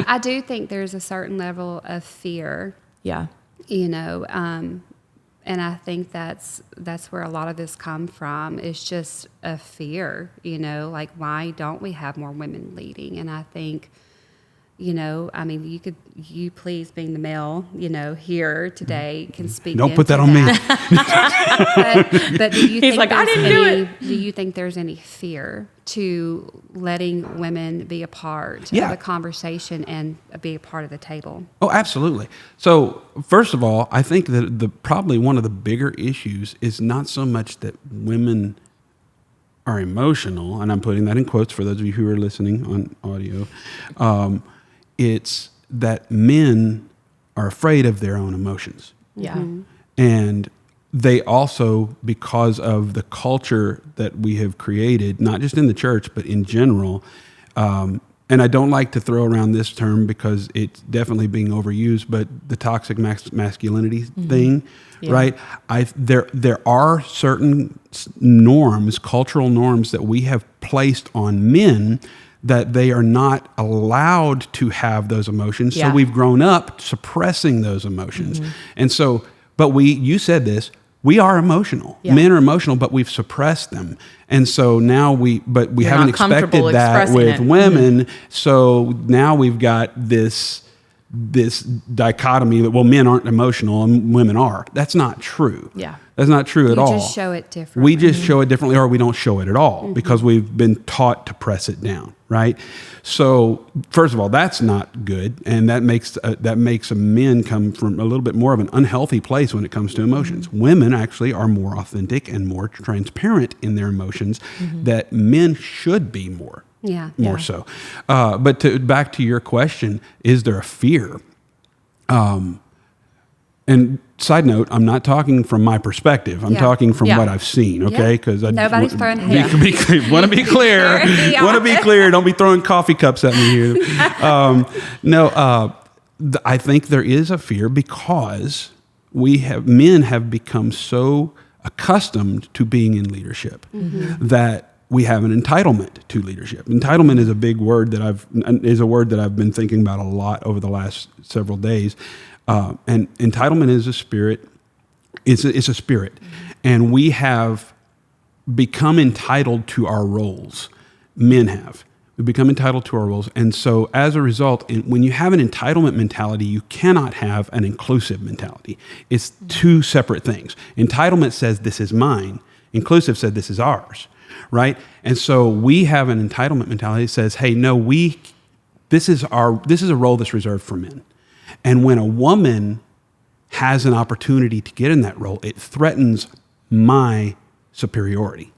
I do think there's a certain level of fear, Yeah. And I think that's where a lot of this come from. It's just a fear, like why don't we have more women leading? And I think, I mean, you please being the male, here today can speak. Don't put that on me. But do you He's think like, I there's didn't do it. Do you think there's any fear to letting women be a part of the conversation and be a part of the table? Oh, absolutely. So, first of all, I think that probably one of the bigger issues is not so much that women are emotional, and I'm putting that in quotes for those of you who are listening on audio. It's that men are afraid of their own emotions. Yeah. And they also, because of the culture that we have created, not just in the church, but in general, and I don't like to throw around this term because it's definitely being overused, but the toxic masculinity thing, right? There are certain norms, cultural norms that we have placed on men that they are not allowed to have those emotions. So we've grown up suppressing those emotions. And so, but you said this, we are emotional. Men are emotional, but we've suppressed them. And so now we haven't expected that with women. So now we've got this dichotomy that, well, men aren't emotional and women are. That's not true. Yeah. That's not true at all. You just show it differently. We just show it differently, or we don't show it at all because we've been taught to press it down, right? So first of all, that's not good, and that makes men come from a little bit more of an unhealthy place when it comes to emotions. Women actually are more authentic and more transparent in their emotions that men should be more. More so. But back to your question, is there a fear? And side note, I'm not talking from my perspective. I'm talking from what I've seen, okay? Because nobody's throwing hate. Want to be clear. Want to be clear. Don't be throwing coffee cups at me here. I think there is a fear because men have become so accustomed to being in leadership that we have an entitlement to leadership. Entitlement is a big word that I've been thinking about a lot over the last several days. And entitlement is a spirit. It's a spirit, and we have become entitled to our roles. Men have. We become entitled to our roles, and so as a result, when you have an entitlement mentality, you cannot have an inclusive mentality. It's two separate things. Entitlement says this is mine. Inclusive said this is ours. Right? And so we have an entitlement mentality that says, hey, no, we This is a role that's reserved for men. And when a woman has an opportunity to get in that role, it threatens my superiority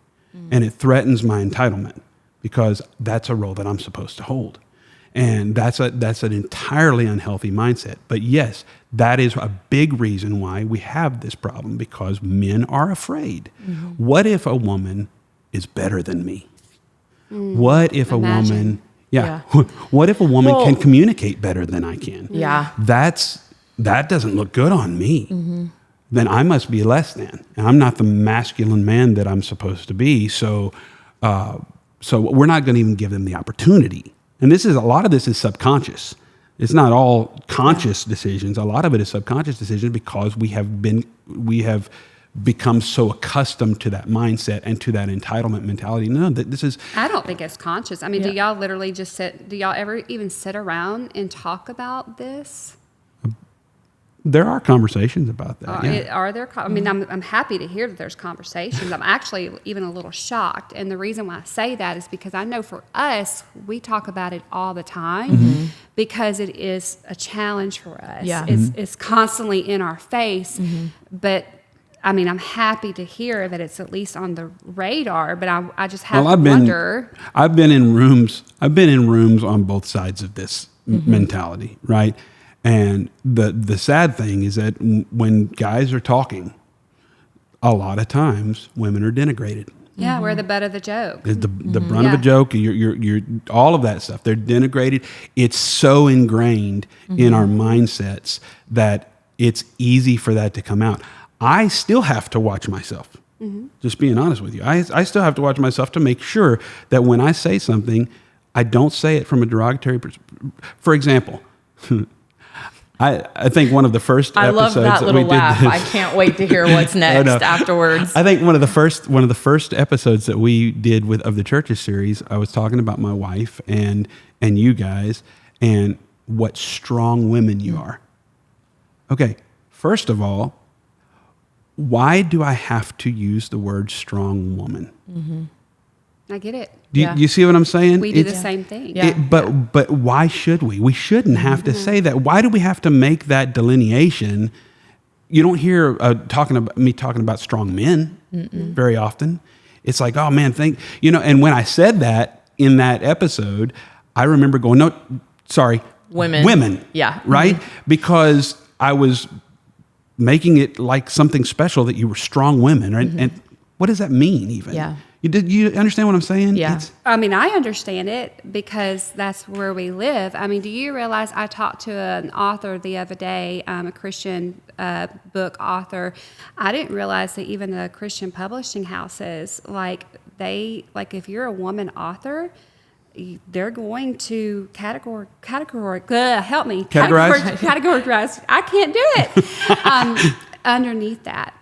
and it threatens my entitlement because that's a role that I'm supposed to hold. And that's an entirely unhealthy mindset. But yes, that is a big reason why we have this problem, because men are afraid. What if a woman is better than me? What if a woman, what if a woman can communicate better than I can? Yeah. That doesn't look good on me. Then I must be less than. And I'm not the masculine man that I'm supposed to be. So we're not going to even give them the opportunity. And a lot of this is subconscious. It's not all conscious decisions. A lot of it is subconscious decisions because we have become so accustomed to that mindset and to that entitlement mentality. No, this is. I don't think it's conscious. I mean, do y'all literally just do y'all ever even sit around and talk about this? There are conversations about that. Are there? I mean, I'm happy to hear that there's conversations. I'm actually even a little shocked. And the reason why I say that is because I know for us, we talk about it all the time because it is a challenge for us. Yeah. It's constantly in our face. But I mean, I'm happy to hear that it's at least on the radar, but I just have to wonder. I've been in rooms on both sides of this mentality, right? And the sad thing is that when guys are talking, a lot of times women are denigrated. Yeah, we're the butt of the joke. The brunt of a joke. You're all of that stuff. They're denigrated. It's so ingrained in our mindsets that it's easy for that to come out. I still have to watch myself. Just being honest with you, I still have to watch myself to make sure that when I say something, I don't say it from a derogatory perspective. For example. I think one of the first episodes I love that little laugh. I can't wait to hear what's next afterwards. I think one of the first episodes that we did of the Churches series, I was talking about my wife and you guys and what strong women you are. Okay, first of all, why do I have to use the word strong woman? I get it. Do you see what I'm saying? We do the same thing. But why should we? We shouldn't have to say that. Why do we have to make that delineation? You don't hear me talking about strong men very often. It's like, oh man, and when I said that in that episode, I remember going, no, sorry, women. Yeah. Right? Because I was making it like something special that you were strong women. Right? And what does that mean even? Yeah. You understand what I'm saying? Yeah. I mean, I understand it because that's where we live. I mean, do you realize I talked to an author the other day, a Christian book author. I didn't realize that even the Christian publishing houses, if you're a woman author, they're going to categorize. I can't do it. Underneath that.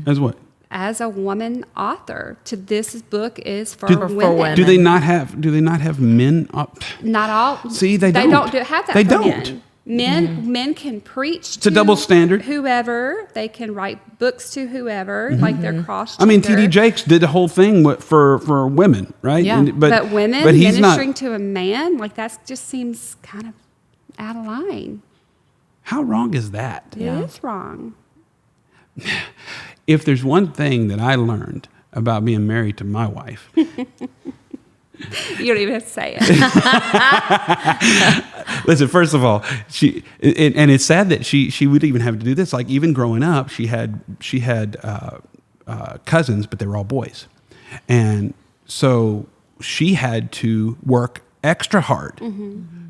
As what? As a woman author, this book is for women. Do they not have men up? Not all. See, they don't. They don't have that. They for don't. Men can preach. It's a double standard. Whoever they can write books to, whoever like they're cross. I mean, T.D. Jakes did the whole thing for women, right? Yeah. But women ministering to a man, that just seems kind of out of line. How wrong is that? It is wrong. If there's one thing that I learned about being married to my wife. You don't even have to say it. Listen, first of all, and it's sad that she would even have to do this. Like even growing up, she had cousins, but they were all boys. And so she had to work extra hard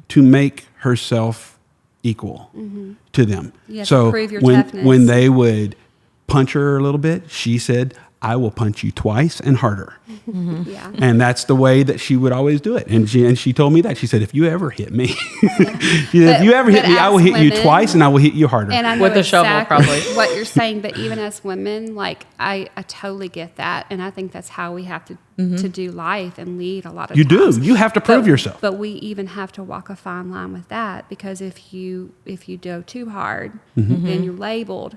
to make herself equal to them. So prove your toughness. When they would punch her a little bit, she said, I will punch you twice and harder. Yeah. And that's the way that she would always do it. And she told me that. She said, if you ever hit me, if you ever hit me, I will hit you twice and I will hit you harder. And I know with a shovel, probably. What you're saying, but even as women, I totally get that. And I think that's how we have to do life and lead a lot of times. You do. You have to prove yourself. But we even have to walk a fine line with that, because if you go too hard, then you're labeled.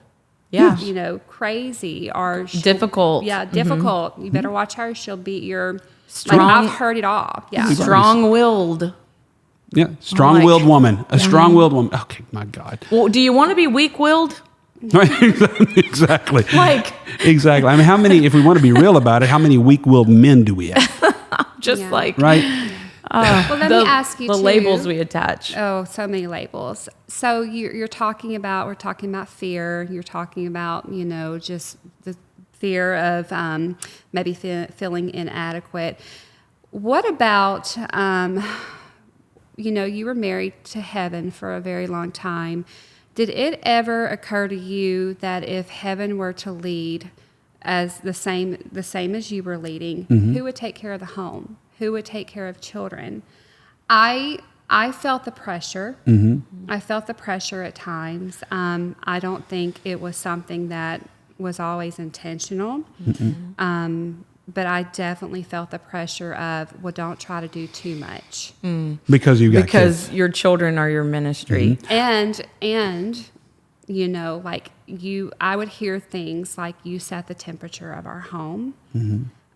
Yeah. Crazy or difficult. Yeah, difficult. You better watch her. She'll beat your strong. I've heard it all. Yeah. Strong-willed. Yeah, strong-willed woman. A strong-willed woman. Okay, my God. Well, do you want to be weak-willed? Right, exactly. Like, exactly. I mean, how many, if we want to be real about it, how many weak-willed men do we have? just Yeah. like Right? Well, let me ask you the too. labels we attach. Oh, so many labels. So we're talking about fear. You're talking about, just the fear of maybe feeling inadequate. What about, you were married to heaven for a very long time. Did it ever occur to you that if heaven were to lead as the same as you were leading, who would take care of the home? Who would take care of children? I felt the pressure. I felt the pressure at times. I don't think it was something that was always intentional. But I definitely felt the pressure of, well, don't try to do too much. Because you got kids. Your children are your ministry. And I would hear things like, you set the temperature of our home.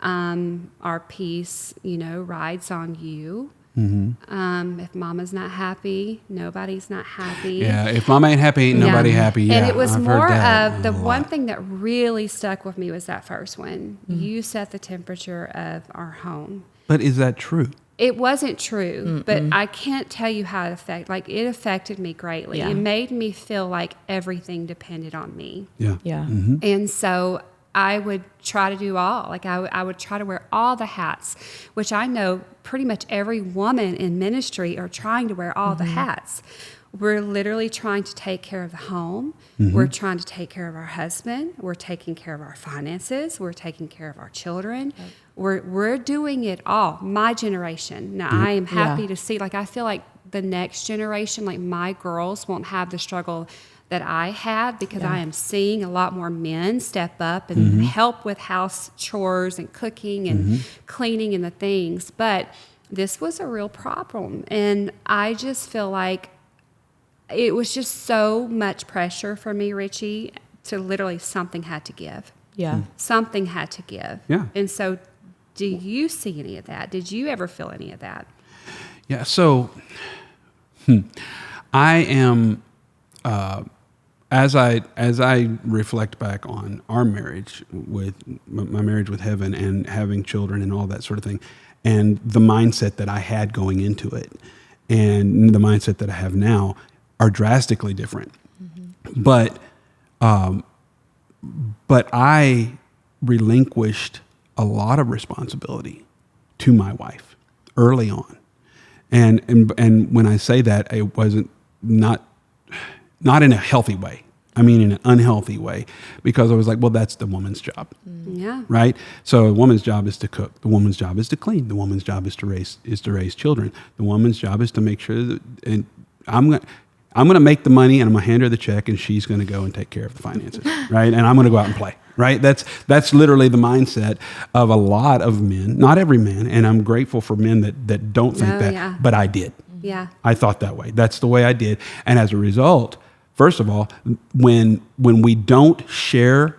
Our peace, rides on you. If mama's not happy, nobody's not happy. Yeah, if mama ain't happy, ain't nobody happy. Yeah, and it was I've more heard that of the a one lot. thing that really stuck with me was that first one. You set the temperature of our home. But is that true? It wasn't true, but I can't tell you how it affected me greatly. Yeah. It made me feel like everything depended on me. Yeah. Yeah. And so I would try to do all. I would try to wear all the hats, which I know pretty much every woman in ministry are trying to wear all the hats. We're literally trying to take care of the home. We're trying to take care of our husband. We're taking care of our finances. We're taking care of our children. We're doing it all. My generation. Now, I am happy to see, I feel like the next generation, my girls won't have the struggle that I had, because I am seeing a lot more men step up and help with house chores and cooking and cleaning and the things. But this was a real problem. And I just feel like it was just so much pressure for me, Richie, to literally something had to give. Yeah. Something had to give. Yeah. And so do you see any of that? Did you ever feel any of that? Yeah, so I am... as I reflect back on our marriage with my marriage with heaven and having children and all that sort of thing, and the mindset that I had going into it and the mindset that I have now are drastically different. But I relinquished a lot of responsibility to my wife early on. And when I say that, it wasn't not in a healthy way. I mean, in an unhealthy way, because I was like, well, that's the woman's job. Yeah. Right. So a woman's job is to cook. The woman's job is to clean. The woman's job is to raise children. The woman's job is to make sure that, and I'm going to make the money and I'm going to hand her the check and she's going to go and take care of the finances. Right. And I'm going to go out and play. Right. That's literally the mindset of a lot of men, not every man. And I'm grateful for men that don't think that, yeah. but I did. Yeah. I thought that way. That's the way I did. And as a result, first of all, when we don't share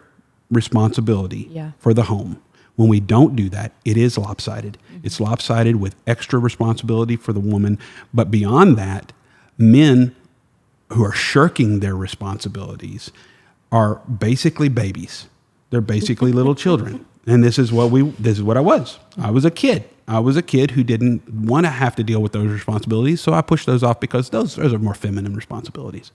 responsibility for the home, when we don't do that, it is lopsided. It's lopsided with extra responsibility for the woman. But beyond that, men who are shirking their responsibilities are basically babies. They're basically little children. And this is what I was. I was a kid. I was a kid who didn't want to have to deal with those responsibilities, so I pushed those off because those are more feminine responsibilities.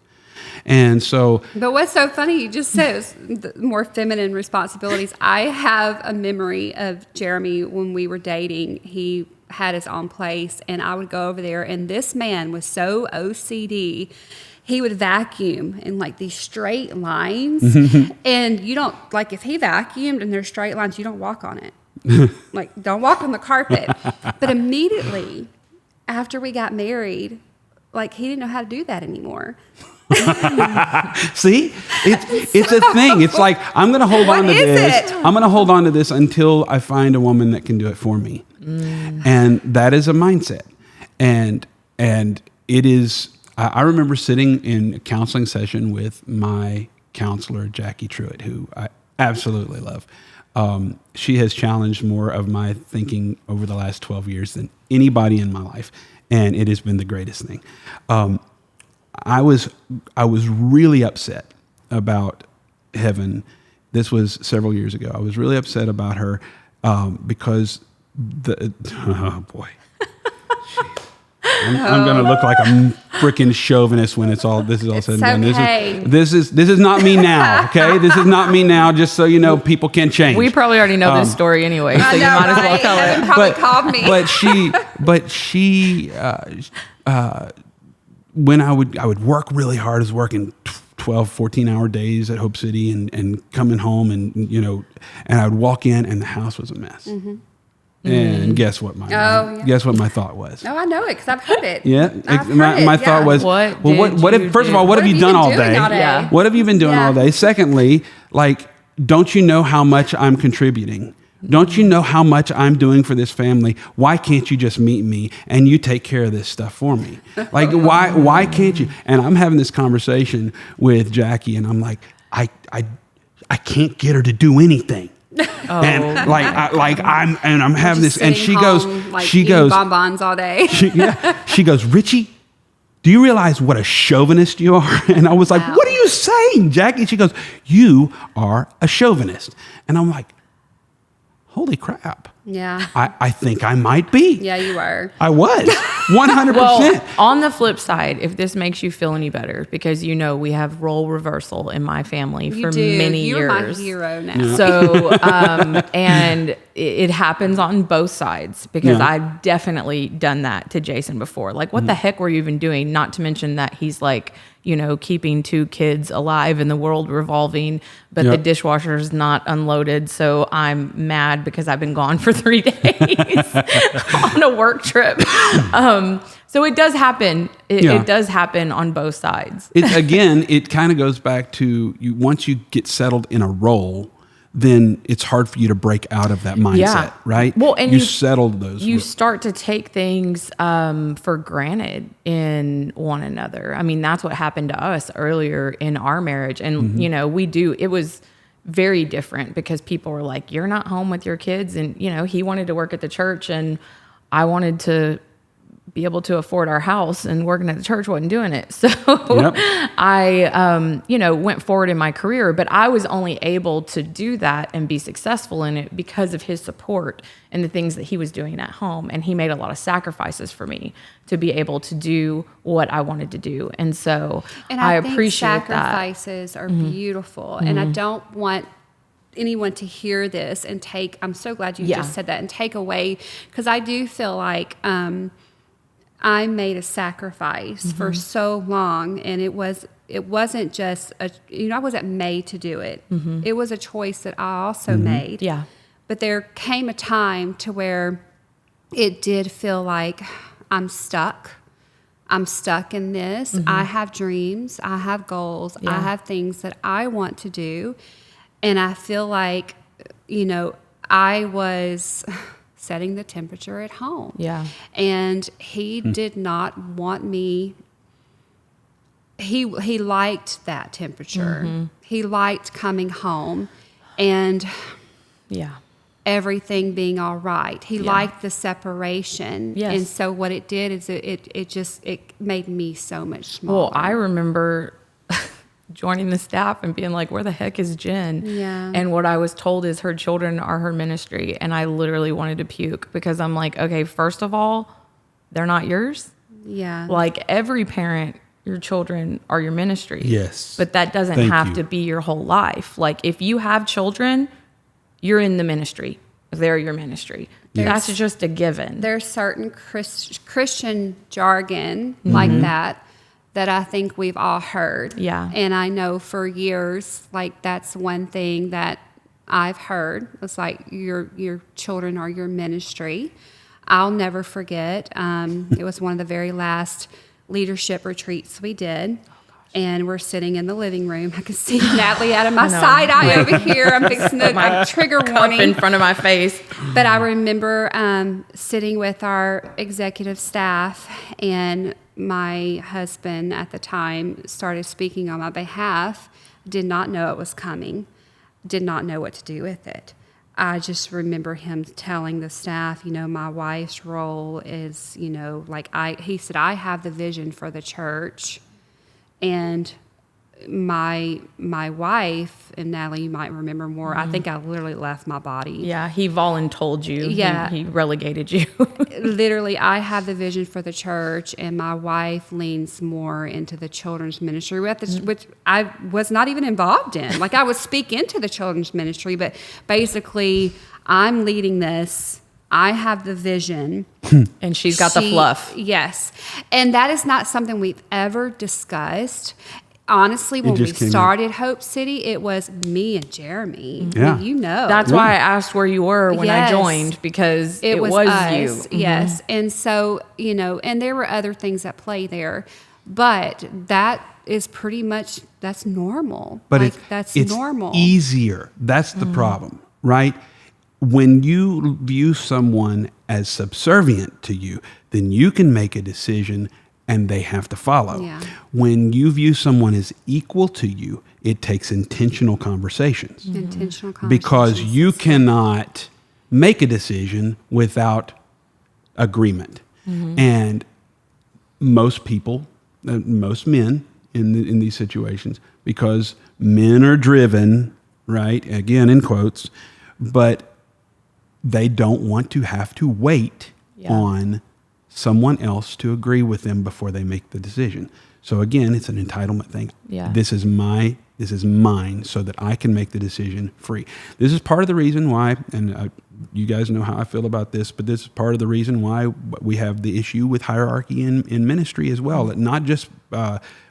And so... But what's so funny, you just said the more feminine responsibilities. I have a memory of Jeremy when we were dating. He had his own place, and I would go over there, and this man was so OCD. He would vacuum in these straight lines, and you don't, if he vacuumed and there's straight lines, you don't walk on it. Don't walk on the carpet. But immediately after we got married, he didn't know how to do that anymore. See, it's a thing. It's like, I'm going to hold on to this. I'm going to hold on to this until I find a woman that can do it for me. And that is a mindset. And it is, I remember sitting in a counseling session with my counselor, Jackie Truitt, who I absolutely love. She has challenged more of my thinking over the last 12 years than anybody in my life, and it has been the greatest thing. I was really upset about Heaven. This was several years ago. I was really upset about her because oh boy. I'm going to look like a freaking chauvinist when this is all said and done. Okay. This is not me now, okay? This is not me now, just so you know, people can change. We probably already know this story anyway, so you might as well tell Evan it. probably called me. But she, when I would work really hard, I was working 12, 14-hour days at Hope City and coming home and I would walk in and the house was a mess. Mm-hmm. And guess what my thought was? Oh, I know it because I've heard it. Yeah, my thought was, what if first of all, what have you done all day? Yeah. What have you been doing all day? Secondly, like, don't you know how much I'm contributing? Don't you know how much I'm doing for this family? Why can't you just meet me and you take care of this stuff for me? Like, why can't you? And I'm having this conversation with Jackie, and I'm like, I can't get her to do anything. Oh. And I'm having this, and she home, goes, eating bonbons all day. she goes, Richie, do you realize what a chauvinist you are? And I was like, Wow. what are you saying, Jackie? She goes, you are a chauvinist. And I'm like, holy crap. Yeah. I think I might be. Yeah, you were. I was 100%. Well, on the flip side, if this makes you feel any better, because we have role reversal in my family for many years. You're my hero now. Yeah. So, and it happens on both sides because Yeah. I've definitely done that to Jason before. Like, what the heck were you even doing? Not to mention that he's like, keeping 2 kids alive and the world revolving, but the Yep. dishwasher's not unloaded. So I'm mad because I've been gone for 3 days on a work trip. So it does happen. It does happen on both sides. It kind of goes back to once you get settled in a role, then it's hard for you to break out of that mindset, right? Well, and you settled those. You start to take things for granted in one another. I mean, that's what happened to us earlier in our marriage. And, it was very different because people were like, you're not home with your kids. And, he wanted to work at the church and I wanted to be able to afford our house, and working at the church wasn't doing it. So Yep. I, went forward in my career, but I was only able to do that and be successful in it because of his support and the things that he was doing at home. And he made a lot of sacrifices for me to be able to do what I wanted to do. And so I think appreciate sacrifices are beautiful. And I don't want anyone to hear this and I'm so glad you just said that and take away, because I do feel like, I made a sacrifice for so long, and it wasn't just I wasn't made to do it. It was a choice that I also made. Yeah. But there came a time to where it did feel like I'm stuck. I'm stuck in this. I have dreams. I have goals. Yeah. I have things that I want to do. And I feel like, I was setting the temperature at home. Yeah. And he did not want me. He liked that temperature. He liked coming home and everything being all right. He liked the separation. Yes. And so what it did is it made me so much smaller. Well, I remember joining the staff and being like, where the heck is Jen? Yeah. And what I was told is her children are her ministry. And I literally wanted to puke because I'm like, okay, first of all, they're not yours. Yeah. Like every parent, your children are your ministry. Yes. But that doesn't Thank have you. to be your whole life. Like if you have children, you're in the ministry. They're your ministry. That's just a given. There's certain Christian jargon like that I think we've all heard. Yeah. And I know for years, like that's one thing that I've heard. It's like your children are your ministry. I'll never forget. It was one of the very last leadership retreats we did. And we're sitting in the living room. I can see Natalie out of my side eye over here. I'm fixing the trigger warning in front of my face. But I remember sitting with our executive staff, and my husband at the time started speaking on my behalf. Did not know it was coming. Did not know what to do with it. I just remember him telling the staff, my wife's role is, he said, I have the vision for the church, and my wife, and Natalie, you might remember more, I think I literally left my body. Yeah, he voluntold you. Yeah. He relegated you. Literally, I have the vision for the church, and my wife leans more into the children's ministry, which I was not even involved in. Like, I would speak into the children's ministry, but basically, I'm leading this. I have the vision. And she's got the fluff. Yes. And that is not something we've ever discussed. Honestly, when we started Hope City, it was me and Jeremy. Yeah. I mean, That's why I asked where you were when I joined, because it was us. you. Yes. And so, and there were other things at play there, but that is pretty much, that's normal. But that's it's normal. easier. That's the problem, right? When you view someone as subservient to you, then you can make a decision and they have to follow. Yeah. When you view someone as equal to you, it takes intentional conversations. Intentional conversations. Because you cannot make a decision without agreement. And most people, most men in these situations, because men are driven, right, again in quotes, but they don't want to have to wait on someone else to agree with them before they make the decision. So again, it's an entitlement thing. Yeah. This is mine, so that I can make the decision free. This is part of the reason why, and you guys know how I feel about this, but this is part of the reason why we have the issue with hierarchy in ministry as well. Not just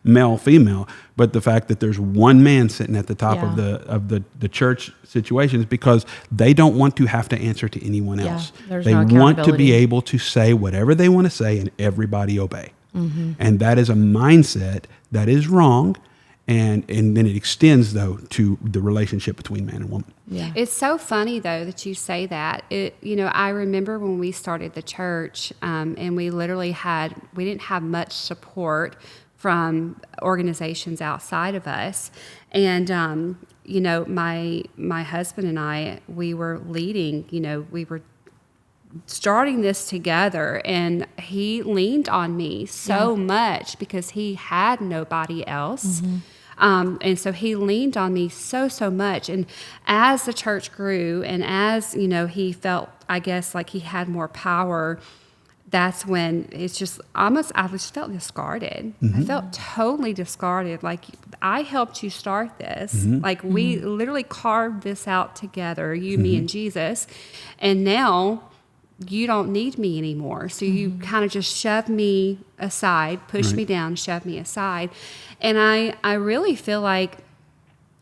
male, female, but the fact that there's one man sitting at the top of the church situations, because they don't want to have to answer to anyone else. They want to be able to say whatever they want to say and everybody obey. And that is a mindset that is wrong. And then it extends, though, to the relationship between man and woman. Yeah. It's so funny, though, that you say that. I remember when we started the church, and we literally we didn't have much support from organizations outside of us. And, my husband and I, we were leading, we were starting this together, and he leaned on me so much because he had nobody else. And so he leaned on me so much. And as the church grew, and as, he felt, I guess, like he had more power, that's when it's just almost, I just felt discarded. I felt totally discarded. Like, I helped you start this. Like, we literally carved this out together, you, me, and Jesus. And now you don't need me anymore. So you kind of just shove me aside, push me down, shove me aside. And I really feel like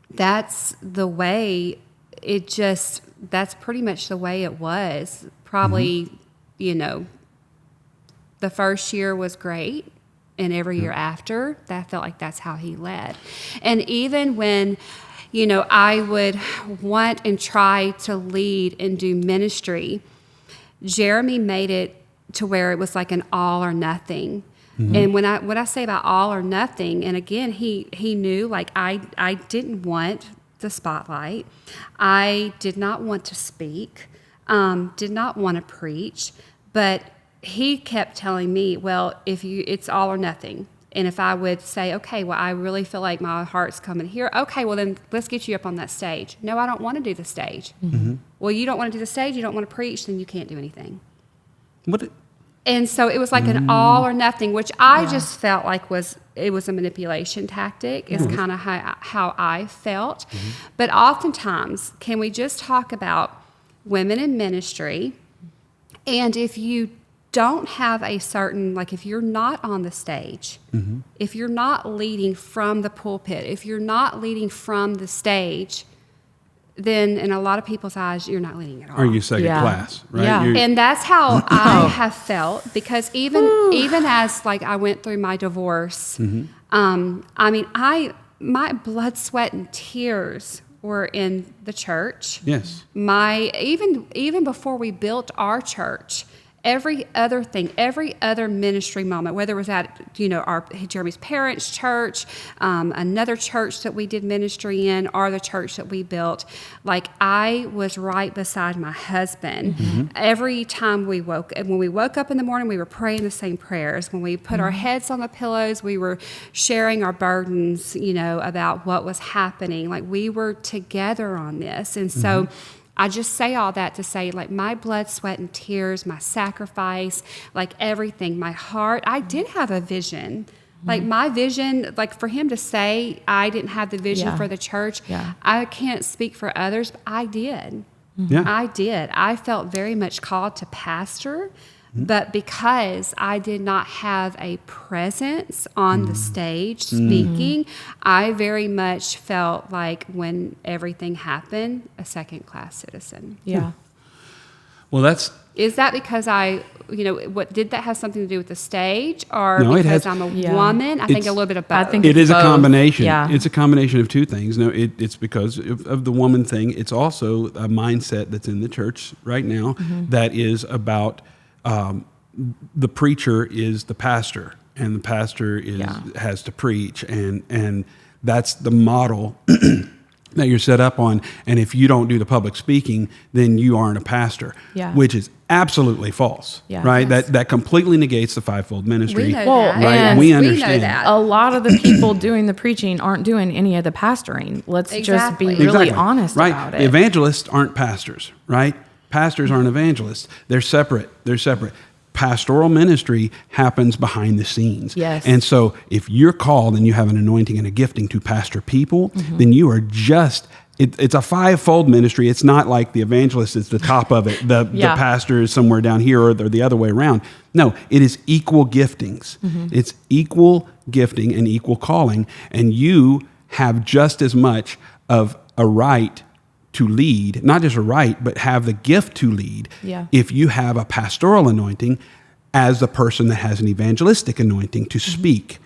that's the way that's pretty much the way it was. Probably, the first year was great. And every year after, that felt like that's how he led. And even when, I would want and try to lead and do ministry, Jeremy made it to where it was like an all or nothing. And when I say about all or nothing, and again, he knew, like, I didn't want the spotlight. I did not want to speak, did not want to preach, but he kept telling me, well, it's all or nothing. And if I would say, okay, well, I really feel like my heart's coming here. Okay, well, then let's get you up on that stage. No, I don't want to do the stage. Well, you don't want to do the stage, you don't want to preach, then you can't do anything. And so it was like an all or nothing, which I just felt like it was a manipulation tactic, is kind of how I felt. But oftentimes, can we just talk about women in ministry? And if you don't have a certain, like, if you're not on the stage, if you're not leading from the pulpit, if you're not leading from the stage, then in a lot of people's eyes, you're not leading at all. Or you second class, right? Yeah. And that's how I have felt, because even as, like, I went through my divorce, I mean, my blood, sweat, and tears were in the church. Yes. Even before we built our church, every other thing, every other ministry moment, whether it was at, Jeremy's parents' church, another church that we did ministry in, or the church that we built, like I was right beside my husband. Every time when we woke up in the morning, we were praying the same prayers. When we put our heads on the pillows, we were sharing our burdens, about what was happening. Like we were together on this. And so I just say all that to say, like, my blood, sweat, and tears, my sacrifice, like everything, my heart, I did have a vision. Like my vision, like for him to say I didn't have the vision for the church, I can't speak for others, but I did. I did. I felt very much called to pastor, but because I did not have a presence on the stage speaking, I very much felt like when everything happened, a second-class citizen. Yeah. Well, Is that because what did that have something to do with the stage, or No, it because has- I'm a woman? I think a little bit of both. I think it is a both. combination. Yeah. It's a combination of two things. No, it's because of the woman thing. It's also a mindset that's in the church right now that is about the preacher is the pastor, and the pastor has to preach, and that's the model that you're set up on. And if you don't do the public speaking, then you aren't a pastor, which is absolutely false, right? Yes. That completely negates the fivefold ministry. We know Well, that. right, Yes, we know understand. that. A lot of the people doing the preaching aren't doing any of the pastoring. Let's just be Exactly. really honest right. about it. The evangelists aren't pastors, right? Pastors aren't evangelists. They're separate. Pastoral ministry happens behind the scenes. Yes. And so if you're called and you have an anointing and a gifting to pastor people, then you are it's a fivefold ministry. It's not like the evangelist is the top of it. The pastor is somewhere down here, or the other way around. No, it is equal giftings. It's equal gifting and equal calling. And you have just as much of a right to lead, not just a right, but have the gift to lead if you have a pastoral anointing as the person that has an evangelistic anointing to speak,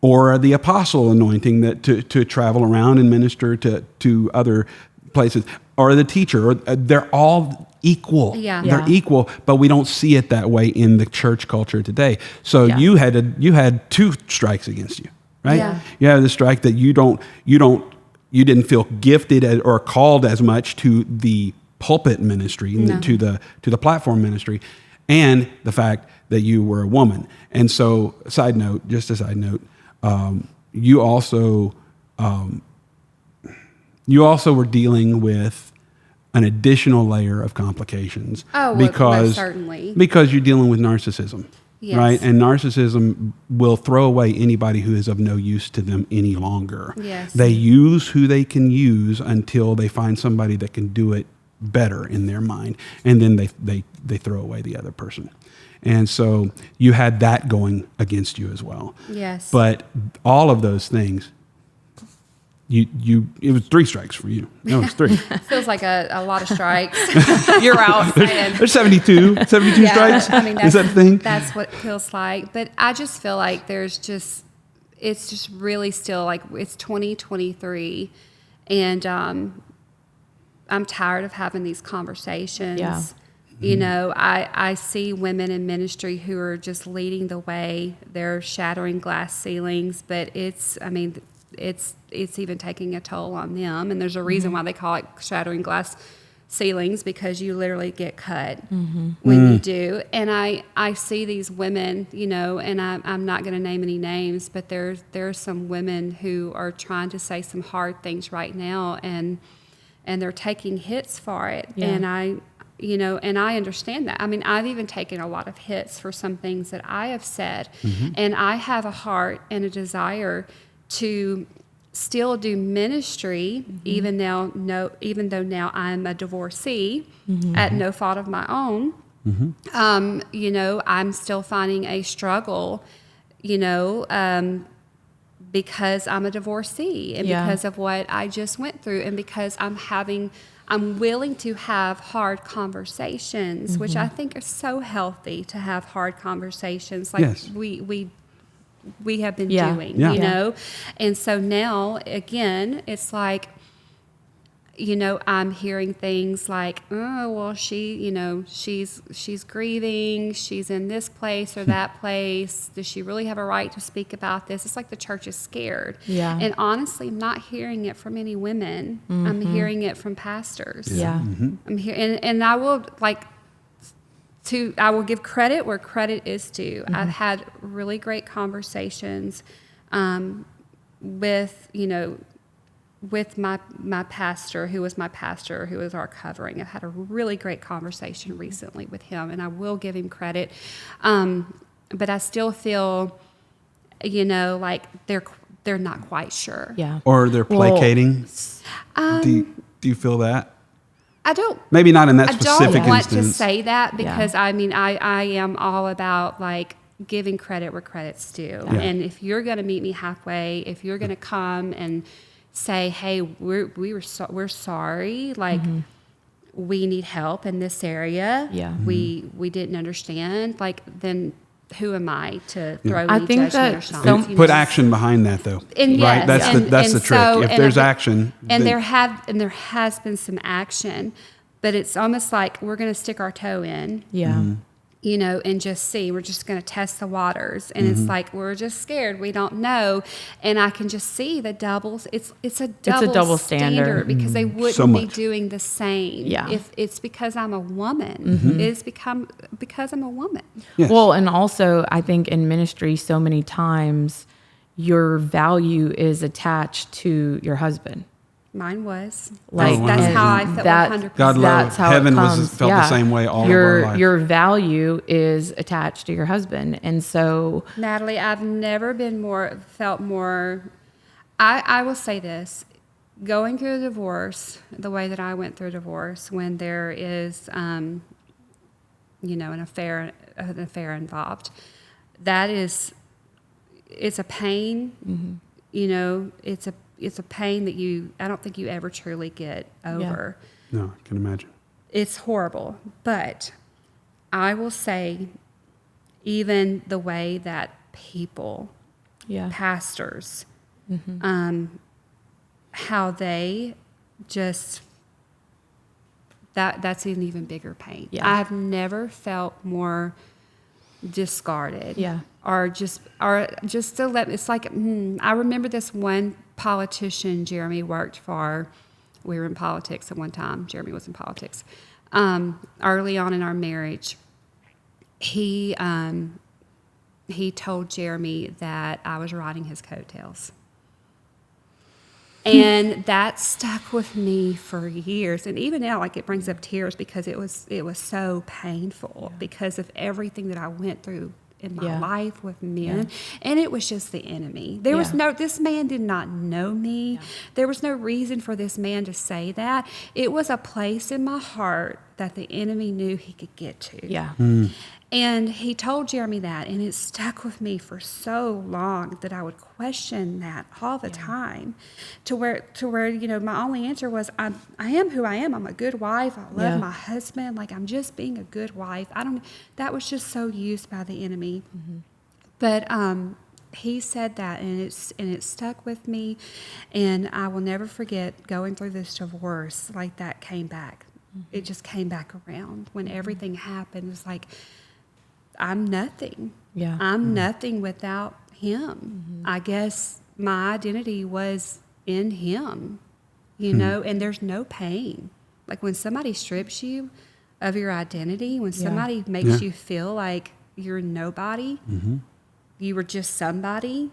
or the apostle anointing that to travel around and minister to other places, or the teacher. They're all equal. They're equal, but we don't see it that way in the church culture today. So you had two strikes against you, right? Yeah. You have the strike that you didn't feel gifted or called as much to the pulpit ministry, to the platform ministry, and the fact that you were a woman. And so, just a side note, you also were dealing with an additional layer of complications. Oh, well, because most certainly. Because you're dealing with narcissism. Yes. Right? And narcissism will throw away anybody who is of no use to them any longer. Yes. They use who they can use until they find somebody that can do it better in their mind. And then they throw away the other person. And so you had that going against you as well. Yes. But all of those things, it was 3 strikes for you. No, it was 3. Feels like a lot of strikes. You're out. There's 72 strikes. I mean, is that the thing? That's what it feels like. But I just feel like it's just really still like it's 2023, and I'm tired of having these conversations. Yeah. I see women in ministry who are just leading the way. They're shattering glass ceilings, but it's even taking a toll on them. And there's a reason why they call it shattering glass ceilings, because you literally get cut when you do. And I see these women, and I'm not going to name any names, but there's some women who are trying to say some hard things right now, and they're taking hits for it. Yeah. And I understand that. I mean, I've even taken a lot of hits for some things that I have said, and I have a heart and a desire to still do ministry, even though now I'm a divorcee at no fault of my own. I'm still finding a struggle, because I'm a divorcee, and because of what I just went through, and because I'm willing to have hard conversations, which I think are so healthy to have hard conversations, like Yes. we have been doing, Yeah. And so now, again, it's like, I'm hearing things like, oh, well, she's grieving. She's in this place or that place. Does she really have a right to speak about this? It's like the church is scared. Yeah. And honestly, I'm not hearing it from any women. I'm hearing it from pastors. Yeah. I'm here, and I will I will give credit where credit is due. I've had really great conversations with my pastor, who was our covering. I've had a really great conversation recently with him, and I will give him credit. But I still feel, like they're not quite sure. Yeah. Or they're placating. Do you feel that? I don't. Maybe not in that I specific don't want instance. to say that because I am all about like giving credit where credit's due. Yeah. And if you're going to meet me halfway, if you're going to come and say, "Hey, we're sorry, like we need help in this area. Yeah. We didn't understand." Like, then who am I to throw I any think judgment that or something? Put action behind that, though. And right? yes, That's the trick. so- If and there's I think- action, and then- there has been some action, but it's almost like we're going to stick our toe in, Yeah. and just see. We're just going to test the waters, and it's like we're just scared. We don't know, and I can just see the doubles. It's a double standard. because they wouldn't So be much. doing the same. Yeah. If it's because I'm a woman, it's because I'm a woman. Yes. Well, and also I think in ministry, so many times your value is attached to your husband. Mine was. Like, that's and how I felt. that- 100%. God That's love how heaven it comes. felt the same way all of our life. Your value is attached to your husband, and so Natalie, I've never felt more. I will say this: going through a divorce, the way that I went through divorce, when there is, an affair involved, it's a pain. It's a pain that I don't think you ever truly get over. No, I can imagine. It's horrible, but I will say, even the way that people, pastors, how they just that's an even bigger pain. Yeah. I've never felt more discarded. Yeah. Or just to let, it's like, I remember this one politician Jeremy worked for. We were in politics at one time. Jeremy was in politics. Early on in our marriage, he told Jeremy that I was riding his coattails. And that stuck with me for years. And even now, like, it brings up tears because it was so painful because of everything that I went through in my life with men. And it was just the enemy. This man did not know me. Yeah. There was no reason for this man to say that. It was a place in my heart that the enemy knew he could get to. Yeah. And he told Jeremy that, and it stuck with me for so long that I would question that all the time, to where my only answer was, I am who I am. I'm a good wife. I love my husband. Like, I'm just being a good wife. That was just so used by the enemy. But he said that, and it stuck with me, and I will never forget going through this divorce. Like, that came back. It just came back around when everything happened. It was like, I'm nothing. Yeah. I'm nothing without him. I guess my identity was in him, and there's no pain. Like, when somebody strips you of your identity, when somebody makes you feel like you're nobody, you were just somebody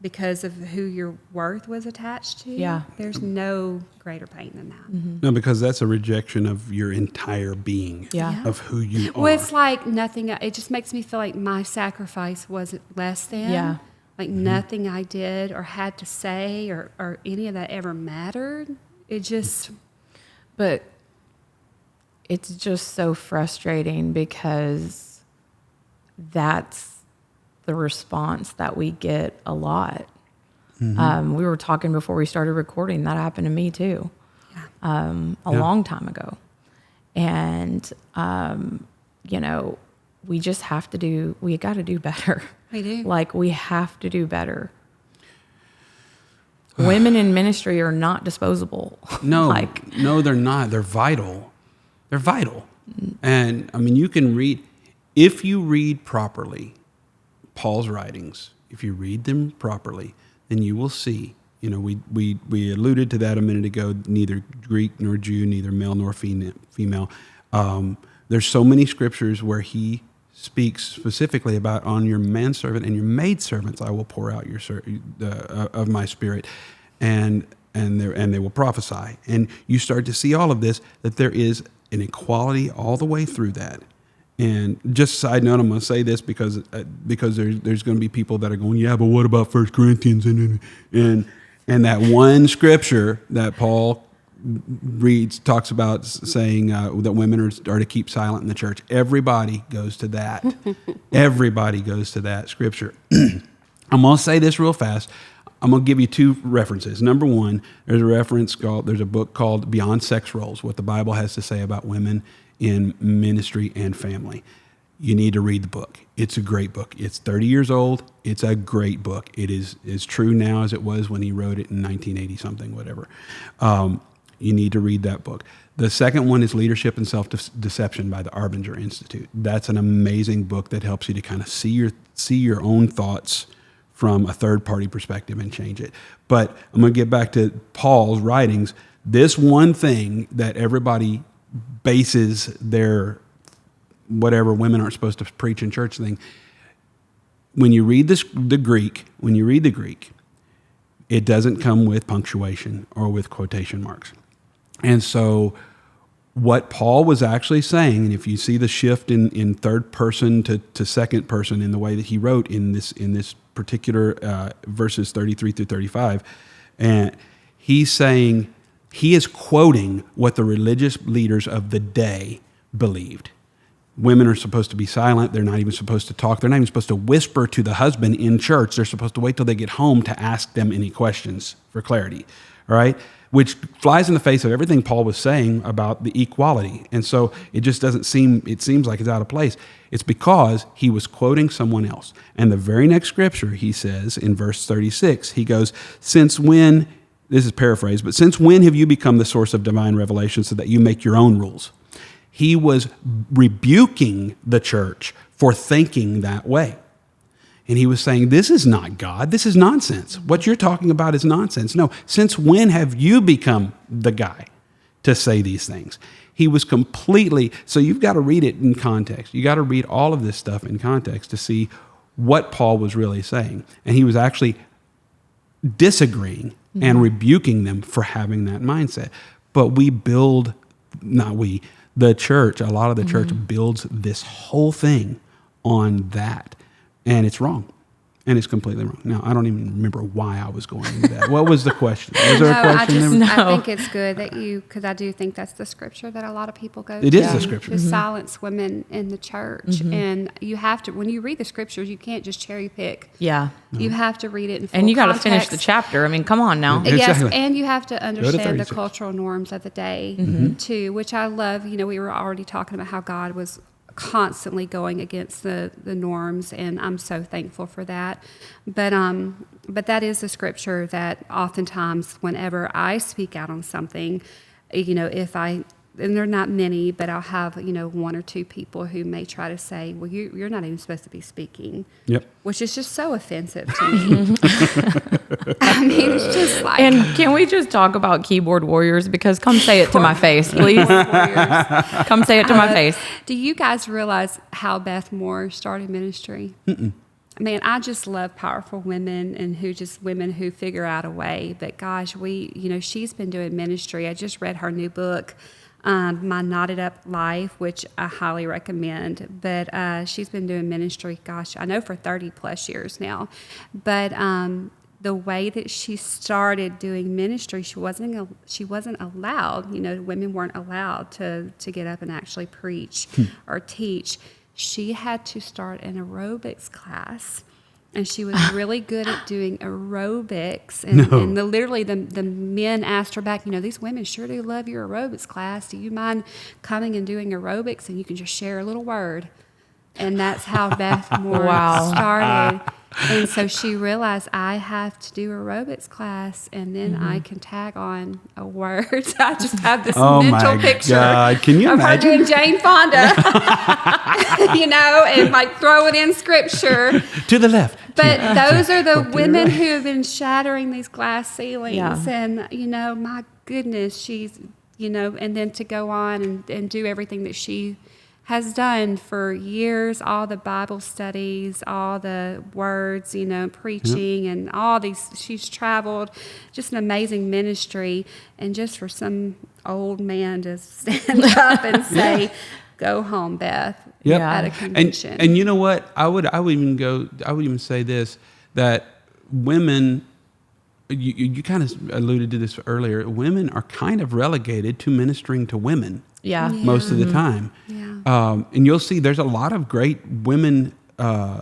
because of who your worth was attached to, there's no greater pain than that. No, because that's a rejection of your entire being, of who you are. Well, it's like nothing. It just makes me feel like my sacrifice wasn't less than. Yeah. Like nothing I did or had to say or any of that ever mattered. It just. But it's just so frustrating because that's the response that we get a lot. We were talking before we started recording. That happened to me too, a long time ago. And, we just have to we got to do better. We do. Like, we have to do better. Women in ministry are not disposable. No, no, they're not. They're vital. They're vital. And I mean, you can read, if you read properly Paul's writings, if you read them properly, then you will see, we alluded to that a minute ago, neither Greek nor Jew, neither male nor female. There's so many scriptures where he speaks specifically about on your manservant and your maidservants I will pour out of my spirit, and they will prophesy. And you start to see all of this, that there is an equality all the way through that. And just side note, I'm going to say this because there's going to be people that are going, yeah, but what about 1 Corinthians and that one scripture that Paul reads talks about saying that women are to keep silent in the church. Everybody goes to that. Everybody goes to that scripture. I'm going to say this real fast. I'm going to give you two references. Number one, there's a book called Beyond Sex Roles, What the Bible Has to Say About Women in Ministry and Family. You need to read the book. It's a great book. It's 30 years old. It's a great book. It is as true now as it was when he wrote it in 1980 something, whatever. You need to read that book. The second one is Leadership and Self-Deception by the Arbinger Institute. That's an amazing book that helps you to kind of see your own thoughts from a third-party perspective and change it. But I'm going to get back to Paul's writings. This one thing that everybody bases their whatever women aren't supposed to preach in church thing, when you read the Greek, it doesn't come with punctuation or with quotation marks. And so what Paul was actually saying, and if you see the shift in third person to second person in the way that he wrote in this particular verses 33 through 35, and he's saying, he is quoting what the religious leaders of the day believed. Women are supposed to be silent. They're not even supposed to talk. They're not even supposed to whisper to the husband in church. They're supposed to wait till they get home to ask them any questions for clarity, all right? Which flies in the face of everything Paul was saying about the equality. And so it just it seems like it's out of place. It's because he was quoting someone else. And the very next scripture, he says in verse 36, he goes, since when, this is paraphrased, but since when have you become the source of divine revelation so that you make your own rules? He was rebuking the church for thinking that way. And he was saying, this is not God. This is nonsense. What you're talking about is nonsense. No, since when have you become the guy to say these things? He was completely, so you've got to read it in context. You got to read all of this stuff in context to see what Paul was really saying. And he was actually disagreeing and rebuking them for having that mindset. But the church, a lot of the church builds this whole thing on that. And it's wrong. And it's completely wrong. Now, I don't even remember why I was going into that. What was the question? Was there a question? I think it's good that because I do think that's the scripture that a lot of people go to. It is the scripture. To silence women in the church. And you have to, when you read the scriptures, you can't just cherry pick. Yeah. You have to read it in full And you got to context. finish the chapter. I mean, come on now. Yes, Exactly. and you have to understand the 36. cultural norms of the day, too, which I love. We were already talking about how God was constantly going against the norms, and I'm so thankful for that. But that is the scripture that oftentimes whenever I speak out on something, and there are not many, but I'll have, one or two people who may try to say, well, you're not even supposed to be speaking. Yep. Which is just so offensive to me. I mean, it's just like... And can we just talk about keyboard warriors? Because come say it to my face, please. Come say it to my face. Do you guys realize how Beth Moore started ministry? Man, I just love powerful women and women who figure out a way. But gosh, she's been doing ministry. I just read her new book, My Knotted Up Life, which I highly recommend. But she's been doing ministry, gosh, I know for 30 plus years now. But the way that she started doing ministry, she wasn't allowed. Women weren't allowed to get up and actually preach or teach. She had to start an aerobics class. And she was really good at doing aerobics. And literally the men asked her back, these women sure do love your aerobics class. Do you mind coming and doing aerobics? And you can just share a little word. And that's how Beth Moore started. And so she realized I have to do aerobics class, and then I can tag on a word. I just have this Oh mental my picture God. Can you of her imagine? doing Jane Fonda, and like throwing in scripture. To the left. But those are the women who have been shattering these glass ceilings. Yeah. And, my goodness, she's, and then to go on and do everything that she has done for years, all the Bible studies, all the words, preaching and all these, she's traveled, just an amazing ministry. And just for some old man to stand up and say, go home, Beth, Yep. at a convention. And you know what? I would even say this, that women, you kind of alluded to this earlier, women are kind of relegated to ministering to women. Yeah. Most of the time. Yeah. And you'll see there's a lot of great women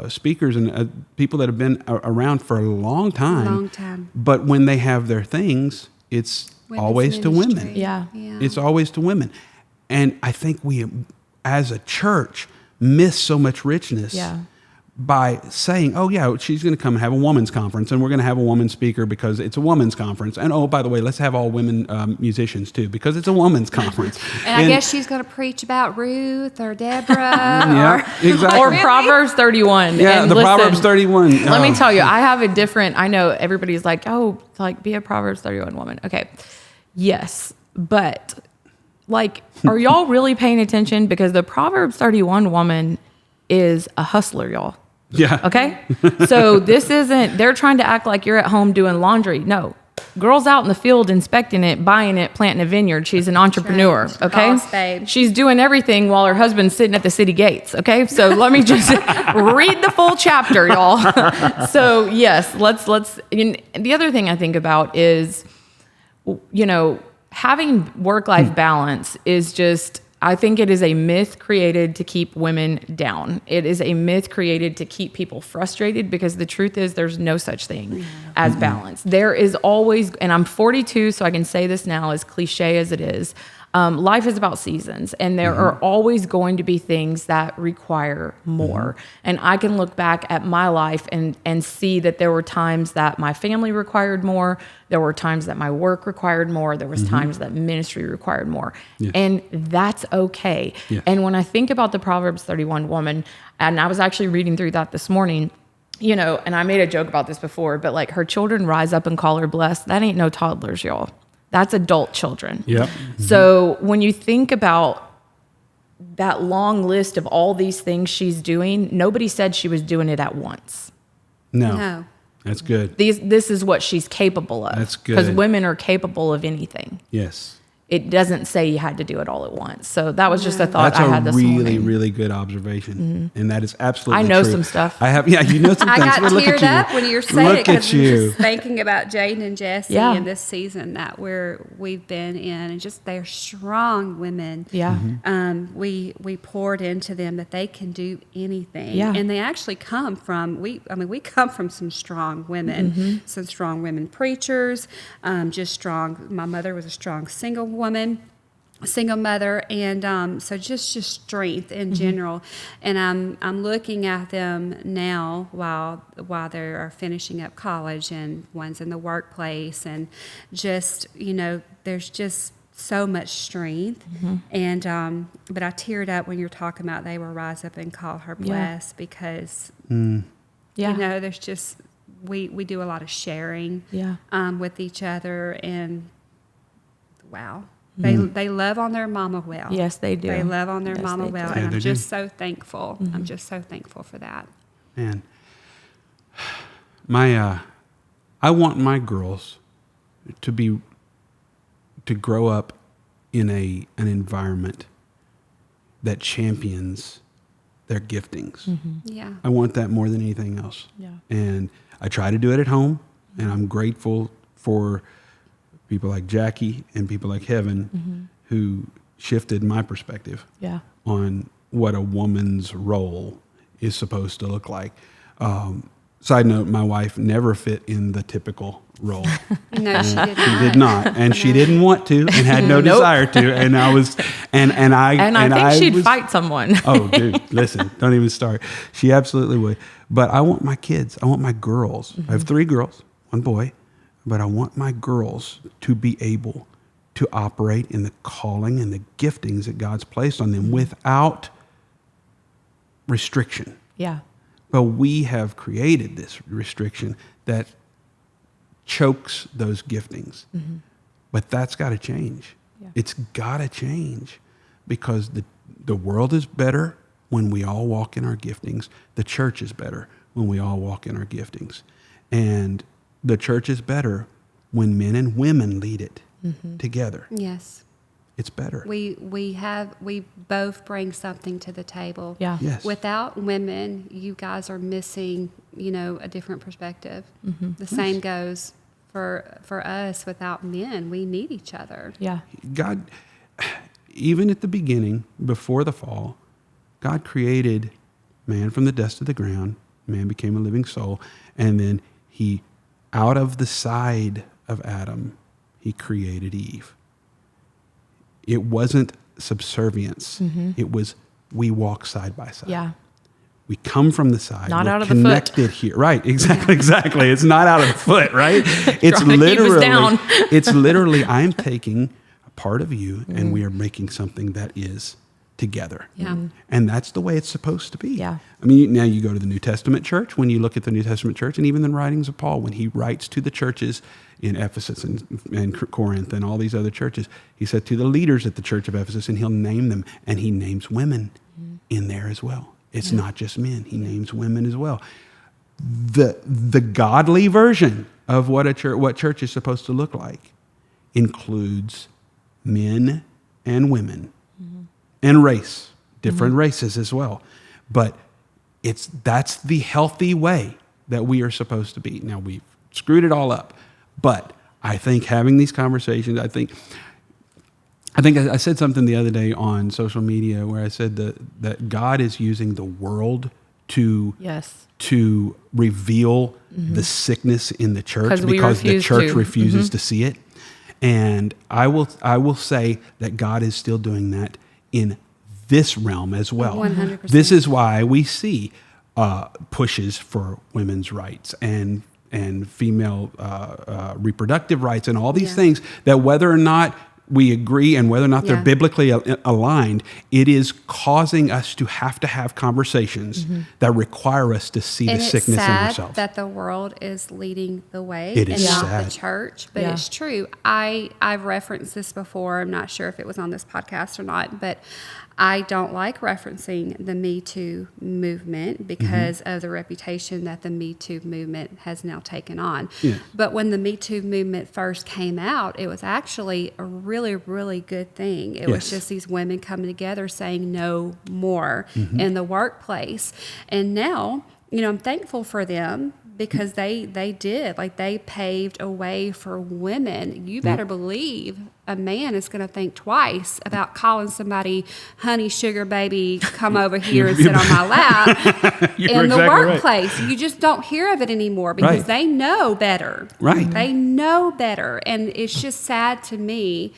speakers and people that have been around for a long time. Long time. But when they have their things, it's Women's always to ministry. women. Yeah. It's always to women. And I think we, as a church, miss so much richness by saying, oh, yeah, she's going to come and have a women's conference, and we're going to have a woman speaker because it's a women's conference. And, oh, by the way, let's have all women musicians, too, because it's a women's conference. And I guess she's going to preach about Ruth or Deborah. Yeah, exactly. Or Proverbs 31. Yeah, And the listen, Proverbs 31. Let me tell you, I have a different, I know everybody's like, oh, like be a Proverbs 31 woman. Okay. Yes. But like, are y'all really paying attention? Because the Proverbs 31 woman is a hustler, y'all. Yeah. Okay. So this isn't, they're trying to act like you're at home doing laundry. No. Girl's out in the field inspecting it, buying it, planting a vineyard. She's an entrepreneur. Right. Okay. Boss babe. She's doing everything while her husband's sitting at the city gates. Okay. So let me just read the full chapter, y'all. So yes, let's, and the other thing I think about is, having work-life balance is just, I think it is a myth created to keep women down. It is a myth created to keep people frustrated, because the truth is there's no such thing as balance. There is always, and I'm 42, so I can say this now, as cliche as it is, life is about seasons, and there are always going to be things that require more. And I can look back at my life and see that there were times that my family required more. There were times that my work required more. There was times that ministry required more. Yes. And that's okay. Yes. And when I think about the Proverbs 31 woman, and I was actually reading through that this morning, and I made a joke about this before, but like, her children rise up and call her blessed. That ain't no toddlers, y'all. That's adult children. Yep. So when you think about that long list of all these things she's doing, nobody said she was doing it at once. No. That's good. This is what she's capable of. That's good. Because women are capable of anything. Yes. It doesn't say you had to do it all at once. So that was just a thought That's I had this really, morning. really good observation. And that is absolutely I know true. some stuff. I have, you know some I things. got Well, look at teared you. up when you were saying Look it, because at I'm you. just thinking about Jaden and Jesse Yeah. in this season that we've been in, and just they're strong women. Yeah. We poured into them that they can do anything. Yeah. And they actually come from we come from some strong women, some strong women preachers, just strong. My mother was a strong single mother, and so just strength in general. And I'm looking at them now while they are finishing up college, and one's in the workplace, and just there's just so much strength. And but I teared up when you're talking about they will rise up and call her blessed, because Yeah. there's just we do a lot of sharing Yeah. with each other, and wow. They love on their mama well. Yes, they do. They love on their Yes, mama they well, do. Yeah, and they I'm do. just so thankful. I'm just so thankful for that. Man, I want my girls to grow up in an environment that champions their giftings. Yeah. I want that more than anything else. Yeah. And I try to do it at home, and I'm grateful for people like Jackie and people like Heaven who shifted my perspective Yeah. on what a woman's role is supposed to look like. Side note, my wife never fit in the typical role. No, she did not. She did not, and she didn't want to, and had no Nope. desire to. And I was, and I think she'd was, fight someone. Oh, dude, listen, don't even start. She absolutely would. But I want my kids, I want my girls. I have 3 girls, 1 boy, but I want my girls to be able to operate in the calling and the giftings that God's placed on them without restriction. Yeah. But we have created this restriction that chokes those giftings. But that's got to change. Yeah. It's got to change, because the world is better when we all walk in our giftings. The church is better when we all walk in our giftings. And the church is better when men and women lead it together. Yes. It's better. We both bring something to the table. Yeah. Yes. Without women, you guys are missing, a different perspective. The same goes for us. Without men, we need each other. Yeah. God, even at the beginning, before the fall, God created man from the dust of the ground. Man became a living soul. And then he, out of the side of Adam, he created Eve. It wasn't subservience. It was, we walk side by side. Yeah. We come from the side. Not We're out of the foot. connected here. Right, exactly. It's not out of the foot, right? It's Trying to keep us down. it's literally, I'm taking a part of you and we are making something that is together. Yeah. And that's the way it's supposed to be. Yeah. I mean, now you go to the New Testament church, when you look at the New Testament church, and even the writings of Paul, when he writes to the churches in Ephesus and Corinth and all these other churches, he said to the leaders at the church of Ephesus, and he'll name them, and he names women in there as well. It's not just men. He names women as well. The godly version of what church is supposed to look like includes men and women and race, different races as well. But that's the healthy way that we are supposed to be. Now, we've screwed it all up, but I think having these conversations, I think I said something the other day on social media where I said that God is using the world to reveal the sickness in the church, 'Cause we because the refuse church to. refuses to see it. And I will say that God is still doing that in this realm as well. 100%. This is why we see pushes for women's rights and female reproductive rights and all these things, that whether or not we agree and whether or not they're biblically aligned, it is causing us to have conversations that require us to see the sickness in ourselves. It's sad that the world is leading the way It is and not sad. the church, but it's true. I've referenced this before. I'm not sure if it was on this podcast or not, but I don't like referencing the Me Too movement because of the reputation that the Me Too movement has now taken on. Yeah. But when the Me Too movement first came out, it was actually a really, really good thing. It was just these women coming together saying no more in the workplace. And now, I'm thankful for them, because they did, they paved a way for women. You better believe a man is going to think twice about calling somebody honey sugar baby, come over here and sit on my lap in the workplace. Right. You just don't hear of it anymore because they know better. Right. They know better. And it's just sad to me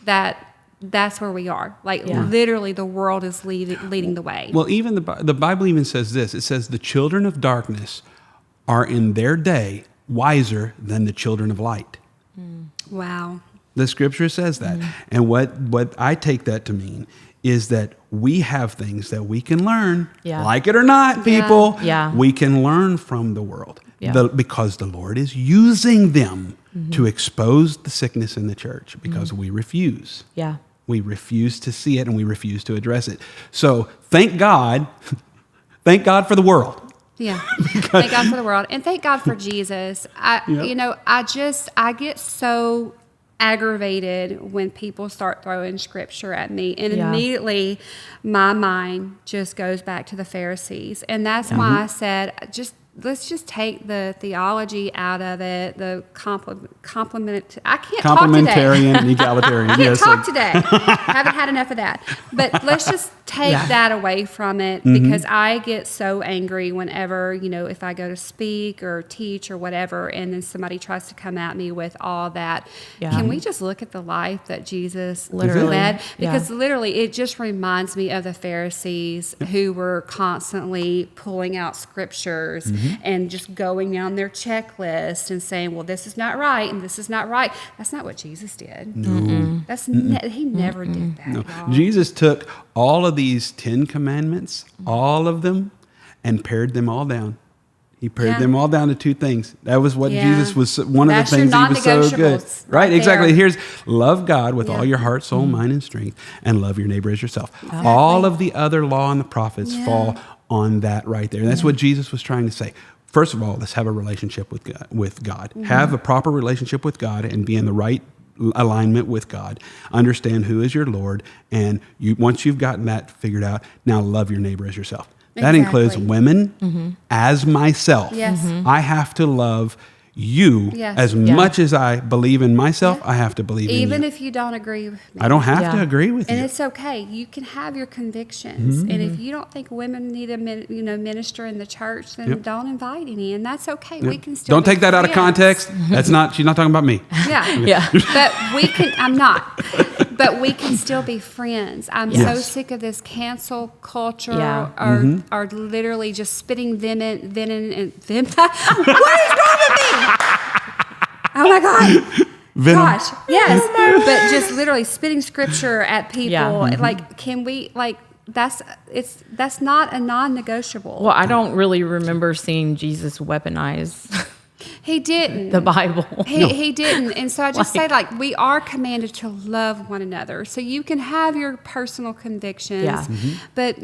that that's where we are. Literally the world is leading the way. Well, even the Bible even says this. It says the children of darkness are in their day wiser than the children of light. Wow. The scripture says that. And what I take that to mean is that we have things that we can learn, like it or not, people. Yeah. We can learn from the world because the Lord is using them to expose the sickness in the church, because we refuse. Yeah. We refuse to see it and we refuse to address it. So thank God. Thank God for the world. Yeah. Thank God for the world. And thank God for Jesus. I get so aggravated when people start throwing scripture at me, and immediately my mind just goes back to the Pharisees. And that's why I said, just let's just take the theology out of it. The complement. I can't Complementarian talk and egalitarian. today. I can't Yes, talk today. Haven't had enough of that. But let's just take that away from it, because I get so angry whenever, if I go to speak or teach or whatever, and then somebody tries to come at me with all that. Yeah. Can we just look at the life that Jesus Literally. led? Because Yeah. literally, it just reminds me of the Pharisees who were constantly pulling out scriptures and just going down their checklist and saying, well, this is not right and this is not right. That's not what Jesus did. No. He never did that. No. Y'all. Jesus took all of these 10 commandments, all of them, and pared them all down. He pared them all down to 2 things. That was what Jesus was, one That's of the your things he was so good. non-negotiables Right, right exactly. there. Here's love God with all your heart, soul, mind, and strength, and love your neighbor as yourself. All of the other law and the prophets fall on that right there. And that's what Jesus was trying to say. First of all, let's have a relationship with God. Have a proper relationship with God and be in the right alignment with God. Understand who is your Lord, and once you've gotten that figured out, now love your neighbor as yourself. That includes Exactly. women as myself. Yes. I have to love you Yes. as much as I believe in myself. I have to believe in you. Even if you don't agree with me. I don't have to Yeah. agree with And you. it's okay. You can have your convictions. And if you don't think women need a minister in the church, then don't invite any. And that's okay. We can still Don't be take that out of friends. context. That's not. She's not talking about me. Yeah. Yeah. But we can, I'm not. But we can still be friends. I'm so Yes. sick of this cancel culture Yeah. or literally just spitting venom and venom. What is wrong with me? Oh my God. Venom. Gosh, yes. But just literally spitting scripture at people. Yeah. Like, can we, that's not a non-negotiable. Well, I don't really remember seeing Jesus weaponize He didn't. the Bible. He didn't. And so I just say, we are commanded to love one another. So you can have your personal convictions, Yeah. but,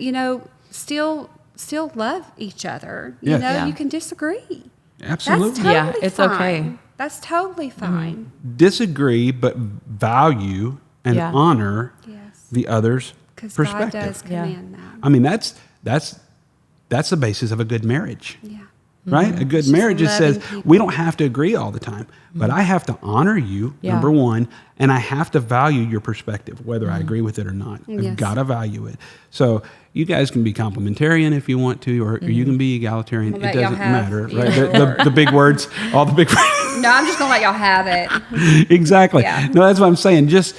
still love each other. Yes. Yeah. You can disagree. Absolutely. That's totally Yeah, it's fine. okay. That's totally fine. Disagree, but value and Yeah. honor Yes. the other's Because God perspective. does command that. I mean, that's the basis of a good marriage. Yeah. Right? A good Just marriage just says loving people. we don't have to agree all the time, but I have to honor you, Yeah. number one, and I have to value your perspective, whether I agree with it or not. I've Yes. got to value it. So you guys can be complementarian if you want to, or you can be egalitarian. We'll It let y'all doesn't have matter. either Right? The big words, all the big words. No, I'm just going to let y'all have it. Exactly. Yeah. No, that's what I'm saying. Just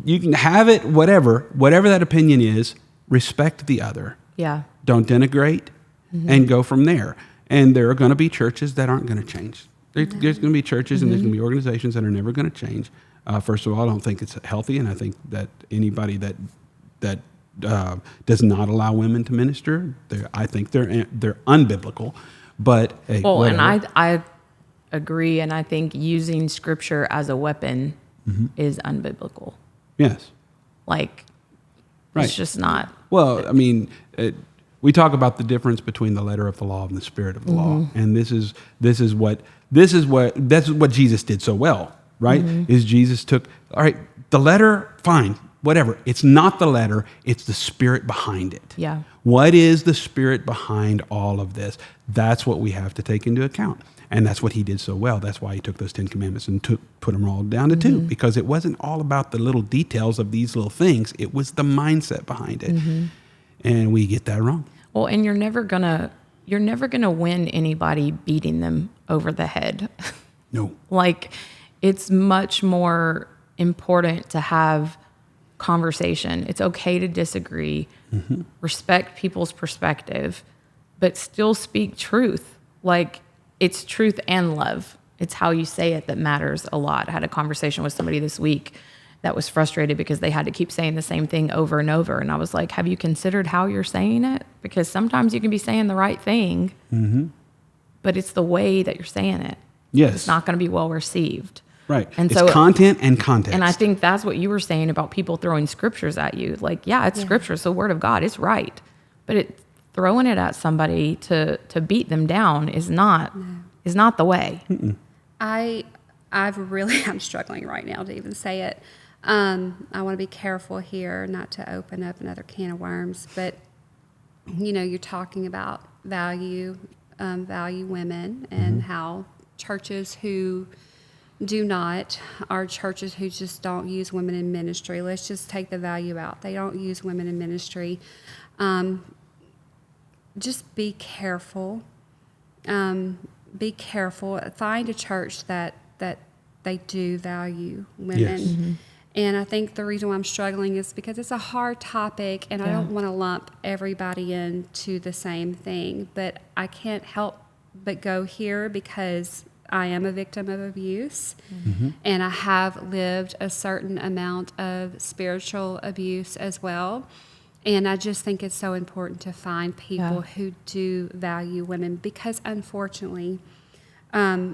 you can have it, whatever that opinion is. Respect the other. Yeah. Don't denigrate, and go from there. And there are going to be churches that aren't going to change. There's going to be churches and there's going to be organizations that are never going to change. First of all, I don't think it's healthy, and I think that anybody that does not allow women to minister, I think they're unbiblical. But hey, Well, whatever. and I agree, and I think using scripture as a weapon is unbiblical. Yes. Like, Right. it's just not. Well, I mean, we talk about the difference between the letter of the law and the spirit of the law, and this is what Jesus did so well, right? Is Jesus took, all right, the letter, fine, whatever. It's not the letter; it's the spirit behind it. Yeah. What is the spirit behind all of this? That's what we have to take into account. And that's what he did so well. That's why he took those 10 commandments and put them all down to 2, because it wasn't all about the little details of these little things. It was the mindset behind it. And we get that wrong. Well, and you're never gonna win anybody beating them over the head. No. Like, it's much more important to have conversation. It's okay to disagree, respect people's perspective, but still speak truth. Like, it's truth and love. It's how you say it that matters a lot. I had a conversation with somebody this week that was frustrated because they had to keep saying the same thing over and over. And I was like, have you considered how you're saying it? Because sometimes you can be saying the right thing, but it's the way that you're saying it. Yes. It's not going to be well received. Right. And it's so content and context. And I think that's what you were saying about people throwing scriptures at you. Like, yeah, it's scripture. It's the word of God. It's right. But throwing it at somebody to beat them down is not the way. I'm struggling right now to even say it. I want to be careful here not to open up another can of worms, but you're talking about value value women, and how churches who do not are churches who just don't use women in ministry. Let's just take the value out. They don't use women in ministry. Just be careful. Be careful. Find a church that they do value women. Yes. And I think the reason why I'm struggling is because it's a hard topic, and I don't want to lump everybody into the same thing. But I can't help but go here because I am a victim of abuse, and I have lived a certain amount of spiritual abuse as well. And I just think it's so important to find people who do value women, because unfortunately,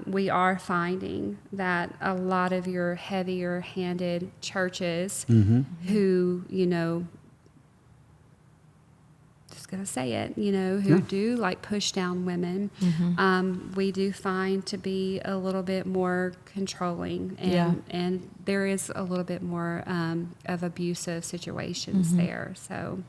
we are finding that a lot of your heavier-handed churches who, just going to say it, who do like push down women, we do find to be a little bit more controlling, and there is a little bit more of abusive situations there. So,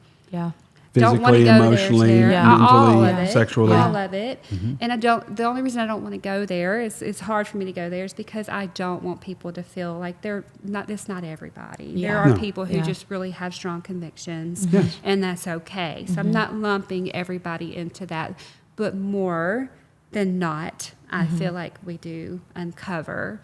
don't want to Physically, go emotionally, there. mentally, all of it, sexually. all of it. And the only reason I don't want to go there is it's hard for me to go there is because I don't want people to feel like they're not. It's not everybody. There are people who just really have strong convictions, and that's okay. So I'm not lumping everybody into that, but more than not, I feel like we do uncover,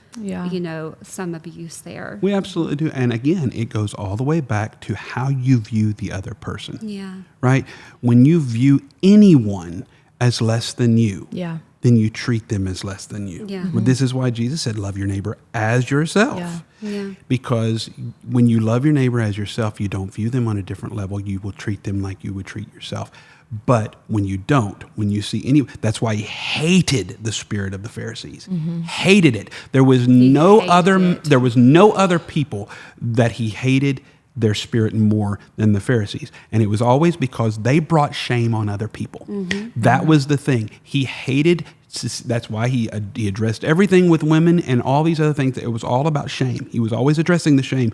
some abuse there. We absolutely do. And again, it goes all the way back to how you view the other person. Yeah. Right? When you view anyone as less than you, then you treat them as less than you. Yeah. But this is why Jesus said, love your neighbor as yourself. Because when you love your neighbor as yourself, you don't view them on a different level. You will treat them like you would treat yourself. But when you don't, when you see that's why he hated the spirit of the Pharisees. Hated it. There was no other people that he hated their spirit more than the Pharisees. And it was always because they brought shame on other people. That was the thing. He hated. That's why he addressed everything with women and all these other things. It was all about shame. He was always addressing the shame,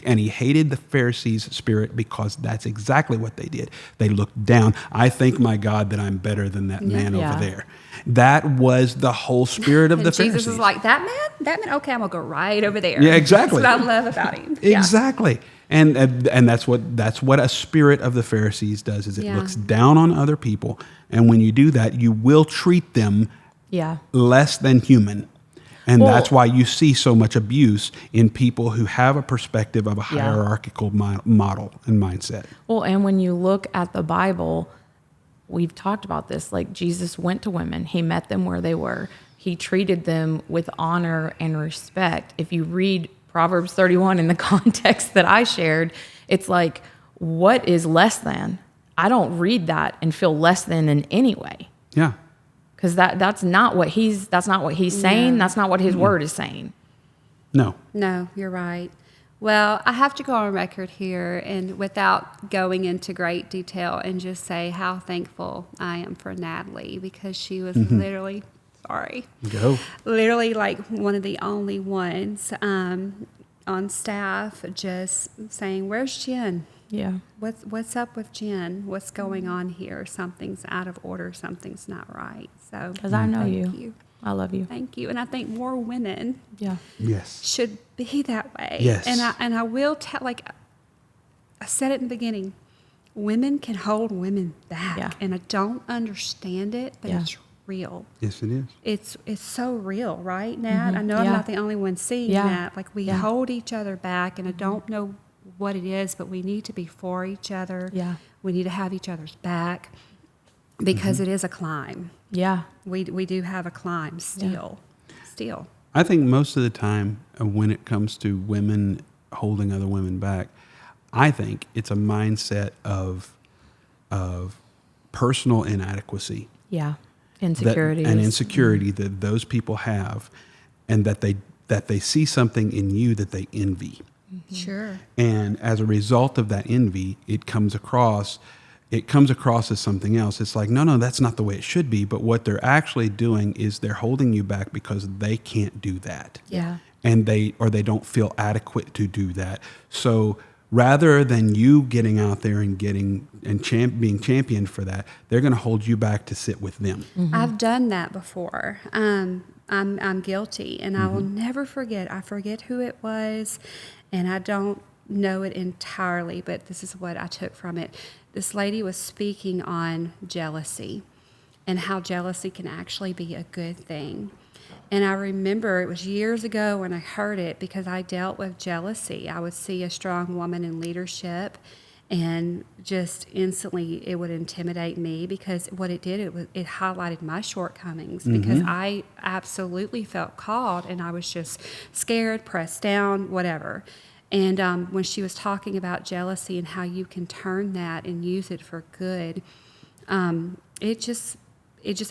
and he hated the Pharisees' spirit because that's exactly what they did. They looked down. I thank my God that I'm better than that man over there. That was the whole spirit of the Pharisees. Jesus was like, that man, okay, I'm gonna go right over there. Yeah, exactly. That's what I love about him. Exactly. And that's what a spirit of the Pharisees does, is it looks down on other people. And when you do that, you will treat them less than human. And that's why you see so much abuse in people who have a perspective of a hierarchical model and mindset. Well, and when you look at the Bible, we've talked about this, like Jesus went to women. He met them where they were. He treated them with honor and respect. If you read Proverbs 31 in the context that I shared, it's like, what is less than? I don't read that and feel less than in any way. Yeah. Because that's not what he's saying. That's not what his word is saying. No, you're right. Well, I have to go on record here, and without going into great detail, and just say how thankful I am for Natalie, because she was literally like one of the only ones on staff just saying, "Where's Jen? Yeah. What's up with Jen? What's going on here? Something's out of order. Something's not right." So, because I know thank you. I love you. Thank you. And I think more women should be that way. Yes. And I will tell, like I said it in the beginning, women can hold women back. Yeah. And I don't understand it, but it's real. Yes, it is. It's so real, right, Nat? I know I'm not the only one seeing that. Like we hold each other back, and I don't know what it is, but we need to be for each other. Yeah. We need to have each other's back, because it is a climb. Yeah. We do have a climb still. I think most of the time when it comes to women holding other women back, I think it's a mindset of personal inadequacy. Yeah. Insecurity. And insecurity that those people have, and that they see something in you that they envy. Sure. And as a result of that envy, it comes across as something else. It's like, no, that's not the way it should be. But what they're actually doing is they're holding you back because they can't do that. Yeah. And they don't feel adequate to do that. So rather than you getting out there and being championed for that, they're going to hold you back to sit with them. I've done that before. I'm guilty, and I will never forget. I forget who it was, and I don't know it entirely, but this is what I took from it. This lady was speaking on jealousy and how jealousy can actually be a good thing. And I remember it was years ago when I heard it, because I dealt with jealousy. I would see a strong woman in leadership, and just instantly it would intimidate me, because what it did, it highlighted my shortcomings, because I absolutely felt called, and I was just scared, pressed down, whatever. And when she was talking about jealousy and how you can turn that and use it for good, it just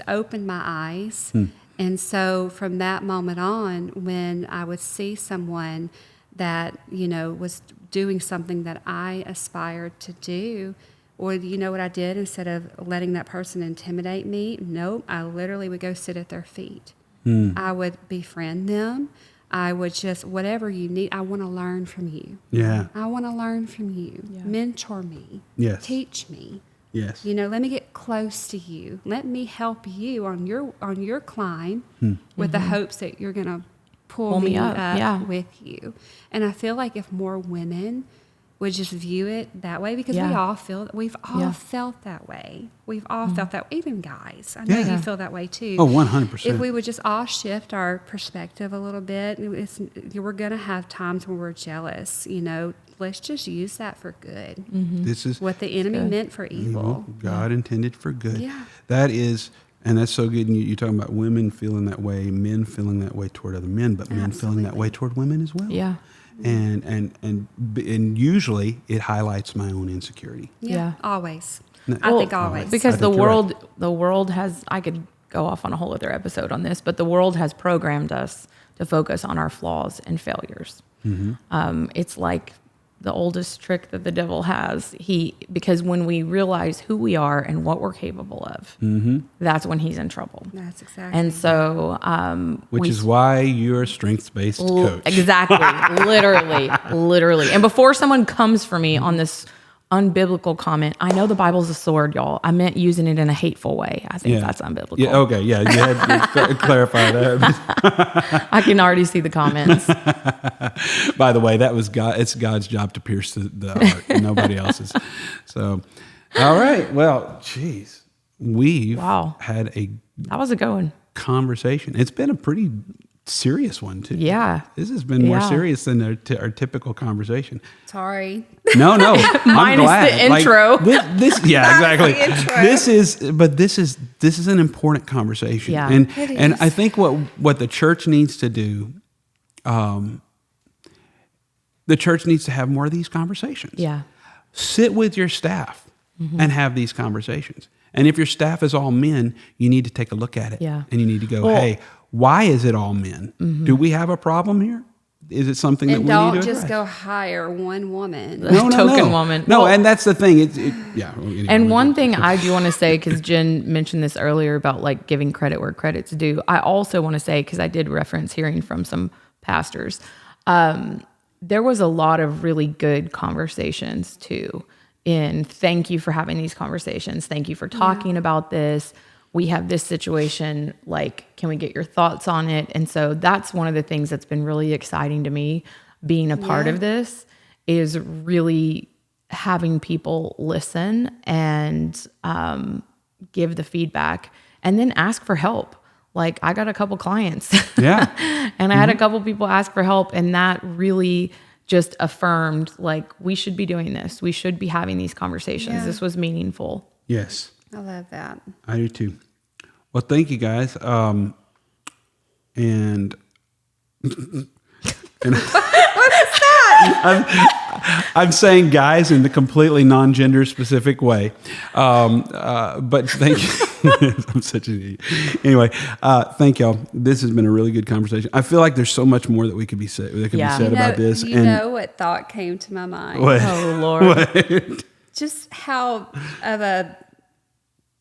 opened my eyes. And so from that moment on, when I would see someone that, was doing something that I aspired to do, or you know what I did? Instead of letting that person intimidate me, nope, I literally would go sit at their feet. I would befriend them. I would just, whatever you need, I want to learn from you. Yeah. I want to learn from you. Yeah. Mentor me. Yes. Teach me. Yes. Let me get close to you. Let me help you on your climb, with the hopes that you're going to pull me up with you. And I feel like if more women would just view it that way, because we've all felt that way. We've all felt that, even guys. I know you feel that way too. Oh, 100%. If we would just all shift our perspective a little bit, we're going to have times when we're jealous. Let's just use that for good. This is what the enemy meant for evil. God intended for good. Yeah. That is, and that's so good. And you're talking about women feeling that way, men feeling that way toward other men, but men feeling that way toward women as well. Yeah. And usually it highlights my own insecurity. Yeah. Always. No, I think always. Because I think the world has, I could go off on a whole other episode on this, but the world has programmed us to focus on our flaws and failures. It's like the oldest trick that the devil has. Because when we realize who we are and what we're capable of, that's when he's in trouble. That's exactly. And so, which is why you're a strengths-based coach. Exactly. literally. And before someone comes for me on this unbiblical comment, I know the Bible's a sword, y'all. I meant using it in a hateful way. I think that's unbiblical. Yeah. Okay. Yeah. You had to clarify that. I can already see the comments. By the way, that was God. It's God's job to pierce the heart, nobody else's. So, all right. Well, geez, we've had That was a good one. conversation. It's been a pretty serious one too. Yeah. This has been more serious than our typical conversation. Sorry. No. I'm glad. The intro. This exactly. The intro. This is an important conversation. Yeah. And I think what the church needs to do, the church needs to have more of these conversations. Yeah. Sit with your staff and have these conversations. And if your staff is all men, you need to take a look at it. Yeah. And you need to go, hey, why is it all men? Do we have a problem here? Is it something that we need to address? And don't just go hire one woman. Token woman. No, and that's the thing. And one thing I do want to say, because Jen mentioned this earlier about like giving credit where credit's due. I also want to say, because I did reference hearing from some pastors, there was a lot of really good conversations too. And thank you for having these conversations. Thank you for talking about this. We have this situation, like, can we get your thoughts on it? And so that's one of the things that's been really exciting to me, being a part of this, is really having people listen and give the feedback and then ask for help. Like, I got a couple clients. Yeah. And I had a couple people ask for help, and that really just affirmed, like, we should be doing this. We should be having these conversations. Yeah. This was meaningful. Yes. I love that. I do too. Well, thank you guys. And what is that? I'm saying guys in the completely non-gender specific way. But thank you. I'm such an idiot. Anyway, thank y'all. This has been a really good conversation. I feel like there's so much more that we could be said about this. You know what thought came to my mind? What? Oh, Lord. What? Just how of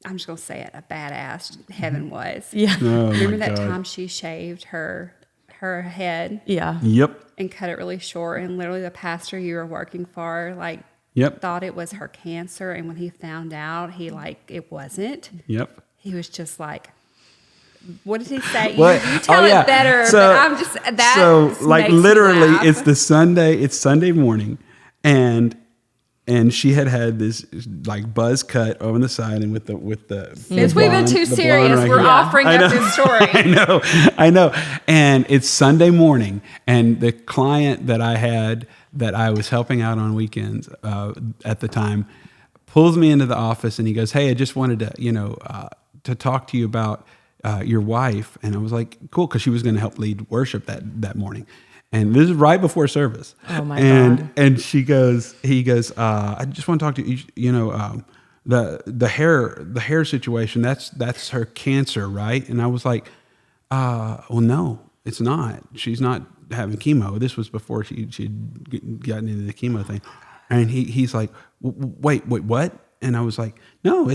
I'm just going to say it, a badass Heaven was. Yeah. Oh, Remember my that God. time she shaved her head? Yeah. Yep. and cut it really short. And literally the pastor you were working for, like, Yep. thought it was her cancer. And when he found out, it wasn't. Yep. He was just like, what did he say? Well, You tell it better, So- but I'm just, that So just like makes me literally laugh. it's Sunday morning, and she had this like buzz cut over the side and with the Since we've been blonde- too the blonde serious, right we're here. offering I up know. this story. I know. And it's Sunday morning, and the client that I was helping out on weekends at the time pulls me into the office, and he goes, "Hey, I just wanted to to talk to you about your wife." And I was like, "Cool," because she was going to help lead worship that morning. And this is right before service. Oh my God. And he goes, I just want to talk to you. The hair situation. That's her cancer, right? And I was like, well, no, it's not. She's not having chemo. This was before she'd gotten into the chemo thing. And he's like, wait, what? And I was like, no,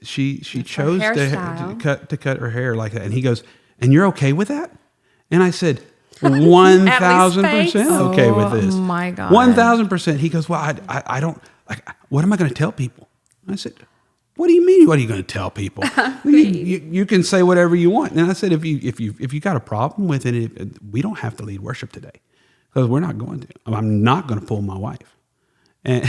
she chose to cut her hair like that. And he goes, and you're okay with that? And I said, 1,000% okay with this. Oh my God. 1,000%. He goes, well, I don't like. What am I going to tell people? I said, what do you mean? What are you going to tell people? You can say whatever you want. And I said, if you got a problem with it, we don't have to lead worship today, because we're not going to. I'm not going to pull my wife. And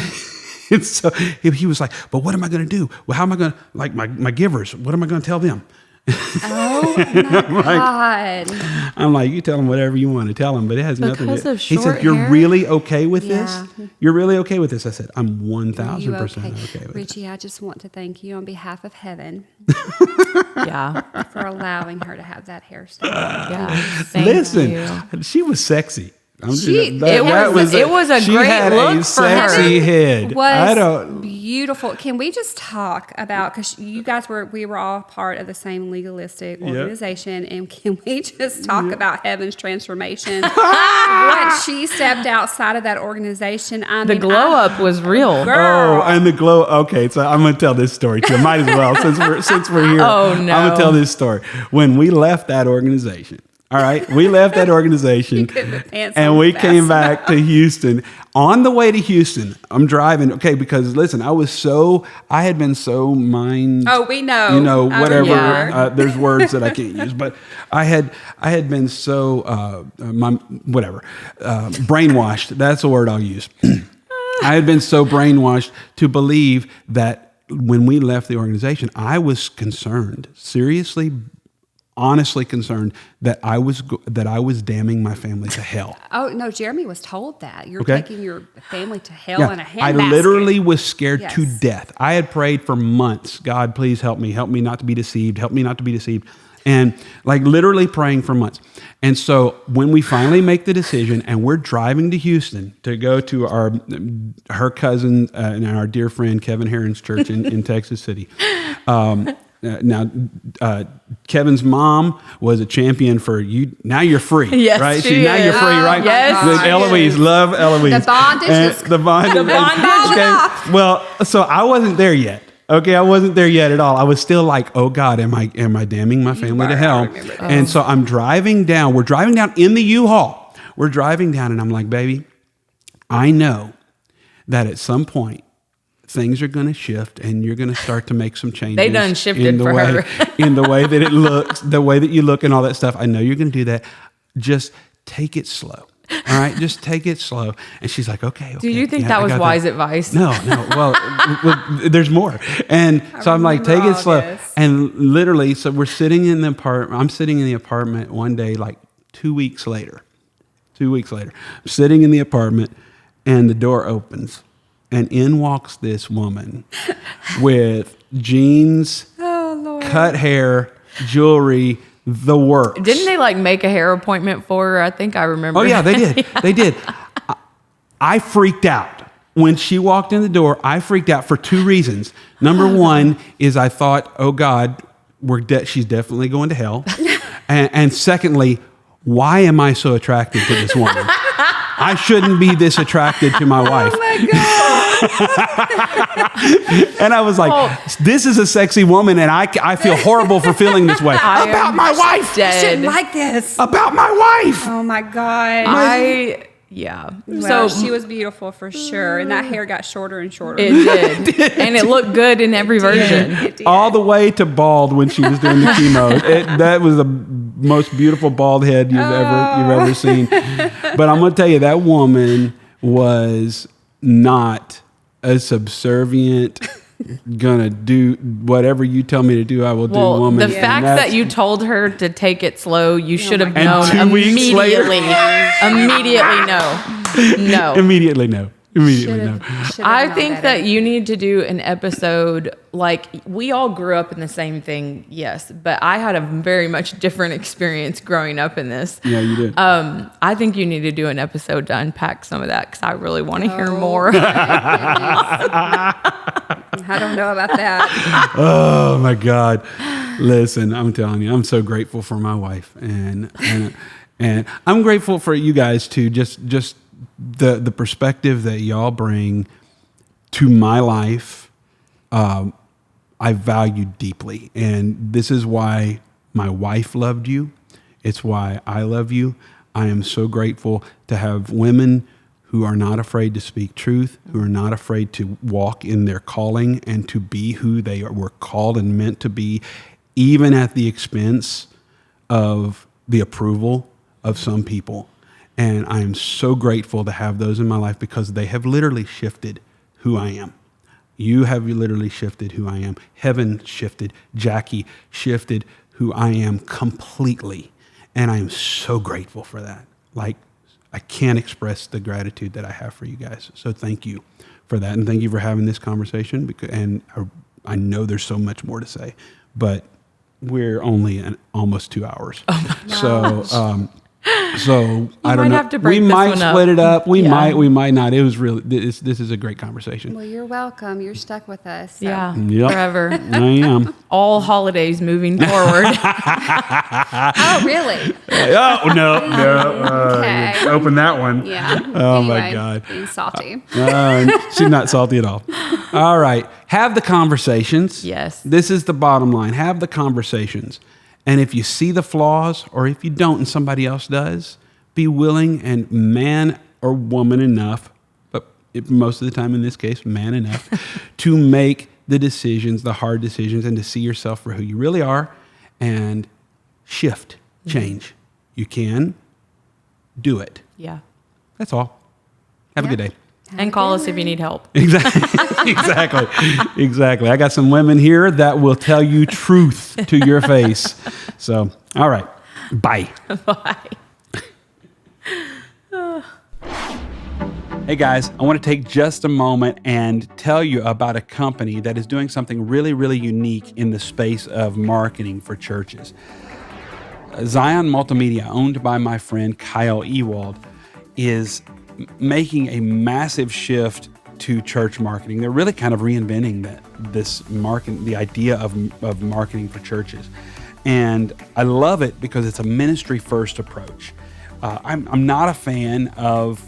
so he was like, but what am I going to do? Well, how am I going to, like my givers? What am I going to tell them? Oh my God. I'm like, you tell them whatever you want to tell them, but it has nothing to Because do. of He short said, you're hair? really okay with this? Yeah. You're really okay with this? I said, I'm You 1,000% okay with it. Richie, I just want to thank you on behalf of heaven Yeah. for allowing her to have that hairstyle. Yeah. Thank Listen, you. she was sexy. It was a she great had look a for her. sexy head. I Was don't. beautiful. Can we just talk about, because you guys we were all part of the same legalistic organization, and can we just talk about heaven's transformation? Once she stepped outside of that organization, The glow up was real. Girl. Oh, and the glow. Okay, so I'm going to tell this story too. Might as well, since we're here. Oh, no. I'm going to tell this story. When we left that organization, all right, we left that organization, and we came back to Houston. On the way to Houston, I'm driving. Okay, because listen, I had been so mind. Oh, we know. Whatever. Yeah. There's words that I can't use, but I had been so brainwashed. That's the word I'll use. I had been so brainwashed to believe that when we left the organization, I was concerned, seriously, honestly concerned that I was damning my family to hell. Oh, no, Jeremy was told that. You're Okay. taking your family to hell in a I handbasket. literally was scared to Yes. death. I had prayed for months. God, please help me not to be deceived. Help me not to be deceived. And like literally praying for months. And so when we finally make the decision and we're driving to Houston to go to her cousin and our dear friend Kevin Herron's church in Texas City. Now, Kevin's mom was a champion for you. Now you're free, Yes, right? she Now you're is. free, Oh, right? Yes, With she Eloise, is. love Eloise. The bondage And is- the bondage. The bondage is off. Well, so I wasn't there yet. Okay, I wasn't there yet at all. I was still like, oh God, am I damning my family to were. I hell? remember that. And so I'm driving down. We're driving down in the U-Haul. We're driving down, and I'm like, baby, I know that at some point things are going to shift, and you're going to start to make some changes. They done shifted in the for way, her. in the way that it looks, the way that you look, and all that stuff. I know you're going to do that. Just take it slow. All right, just take it slow. And she's like, okay. Do you think yeah, that I was got wise advice? No. Well, there's more. And so I'm like, take remember it all slow. this. And literally, so we're sitting in the apartment. I'm sitting in the apartment one day, like 2 weeks later. 2 weeks later, I'm sitting in the apartment, and the door opens, and in walks this woman with jeans, cut hair, jewelry, the works. Didn't they like make a hair appointment for her? I think I remember. Oh, yeah, they did. They did. I freaked out. When she walked in the door, I freaked out for two reasons. Number one is I thought, oh, God, she's definitely going to hell. And secondly, why am I so attracted to this woman? I shouldn't be this attracted to my wife. Oh my God. And I was like, this is a sexy woman, and I feel horrible for feeling this way. About my wife. I shouldn't like this. About my wife. Oh my God. Yeah. Well, So she was beautiful for sure, and that hair got shorter and shorter. it did. And it looked good in every version. It did. All the way to bald when she was doing the chemo. That was the most beautiful bald head you've ever seen. But I'm going to tell you, that woman was not a subservient, gonna do whatever you tell me to do, I will do woman. The fact that you told her to take it slow, you should have And known 2 weeks later- immediately no. Immediately no. I think that you need to do an episode, like, we all grew up in the same thing, yes, but I had a very much different experience growing up in this. Yeah, you did. I think you need to do an episode to unpack some of that, because I really want to hear more. I don't know about that. Oh my God. Listen, I'm telling you, I'm so grateful for my wife, and I'm grateful for you guys too. Just the perspective that y'all bring to my life, I value deeply. And this is why my wife loved you. It's why I love you. I am so grateful to have women who are not afraid to speak truth, who are not afraid to walk in their calling and to be who they were called and meant to be, even at the expense of the approval of some people. And I am so grateful to have those in my life, because they have literally shifted who I am. You have literally shifted who I am. Heaven shifted. Jackie shifted who I am completely. And I am so grateful for that. Like, I can't express the gratitude that I have for you guys. So thank you for that. And thank you for having this conversation. And I know there's so much more to say, but we're only in almost 2 hours. Oh my gosh. So I don't know. Have to break we this might one split up. it up. We Yeah. might not. It was really, this is a great conversation. Well, you're welcome. You're stuck with us. So. Yeah, Yep. forever. I am. All holidays moving forward. Oh, really? Oh, no. Okay. Open that one. Yeah. Oh, my Anyway, God. Being salty. She's not salty at all. All right. Have the conversations. Yes. This is the bottom line. Have the conversations. And if you see the flaws, or if you don't and somebody else does, be willing and man or woman enough, but most of the time in this case, man enough, to make the decisions, the hard decisions, and to see yourself for who you really are and shift, change. You can do it. Yeah. That's all. Have a good day. And call us if you need help. Exactly. I got some women here that will tell you truth to your face. So, all right. Bye. Bye. Hey guys, I want to take just a moment and tell you about a company that is doing something really, really unique in the space of marketing for churches. Zion Multimedia, owned by my friend Kyle Ewald, is making a massive shift to church marketing. They're really kind of reinventing the idea of marketing for churches. And I love it because it's a ministry first approach. I'm not a fan of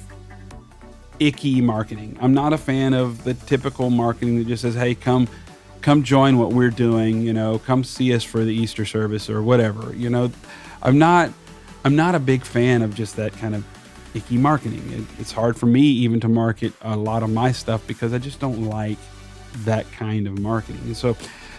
icky marketing. I'm not a fan of the typical marketing that just says, hey, come join what we're doing, come see us for the Easter service or whatever. I'm not a big fan of just that kind of icky marketing. It's hard for me even to market a lot of my stuff because I just don't like that kind of marketing. And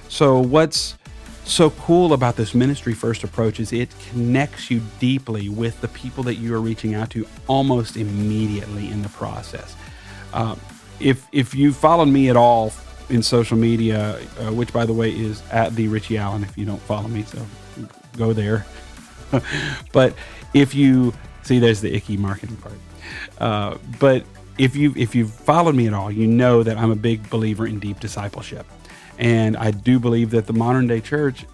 so what's so cool about this ministry first approach is it connects you deeply with the people that you are reaching out to almost immediately in the process. If you followed me at all in social media, which by the way is at the Richie Allen, if you don't follow me, so go there. But if you see, there's the icky marketing part. But if you've followed me at all, you know that I'm a big believer in deep discipleship. And I do believe that the modern day church,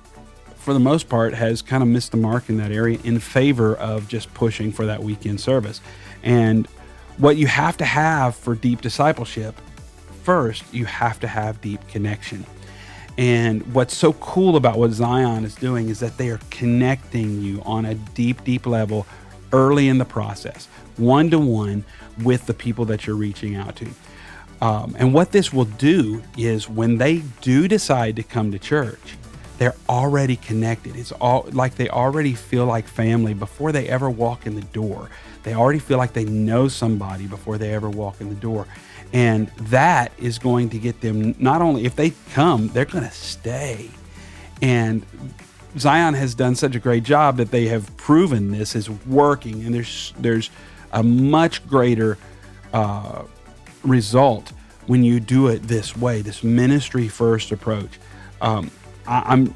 for the most part, has kind of missed the mark in that area in favor of just pushing for that weekend service. And what you have to have for deep discipleship, first, you have to have deep connection. And what's so cool about what Zion is doing is that they are connecting you on a deep, deep level early in the process, one-to-one with the people that you're reaching out to. And what this will do is when they do decide to come to church, they're already connected. It's all like they already feel like family before they ever walk in the door. They already feel like they know somebody before they ever walk in the door. And that is going to get them, not only if they come, they're going to stay. And Zion has done such a great job that they have proven this is working. And there's a much greater result when you do it this way, this ministry first approach. I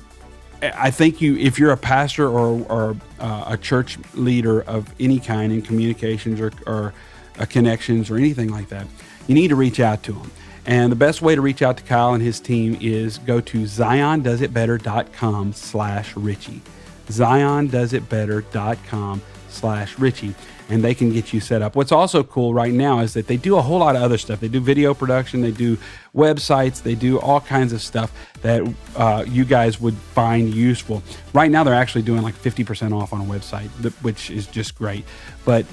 think if you're a pastor or a church leader of any kind in communications or connections or anything like that, you need to reach out to them. And the best way to reach out to Kyle and his team is go to ziondoesitbetter.com/Richie. ziondoesitbetter.com/Richie. And they can get you set up. What's also cool right now is that they do a whole lot of other stuff. They do video production, they do websites, they do all kinds of stuff that you guys would find useful. Right now, they're actually doing like 50% off on a website, which is just great. But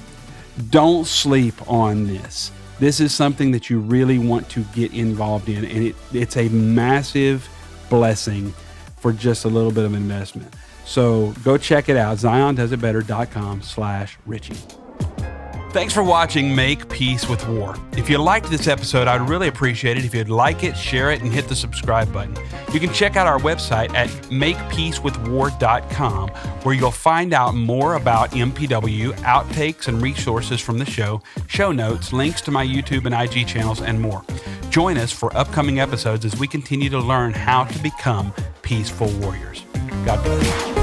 don't sleep on this. This is something that you really want to get involved in, and it's a massive blessing for just a little bit of investment. So go check it out, ziondoesitbetter.com/Richie. Thanks for watching Make Peace with War. If you liked this episode, I'd really appreciate it if you'd like it, share it, and hit the subscribe button. You can check out our website at makepeacewithwar.com, where you'll find out more about MPW, outtakes and resources from the show notes, links to my YouTube and IG channels, and more. Join us for upcoming episodes as we continue to learn how to become peaceful warriors. God bless.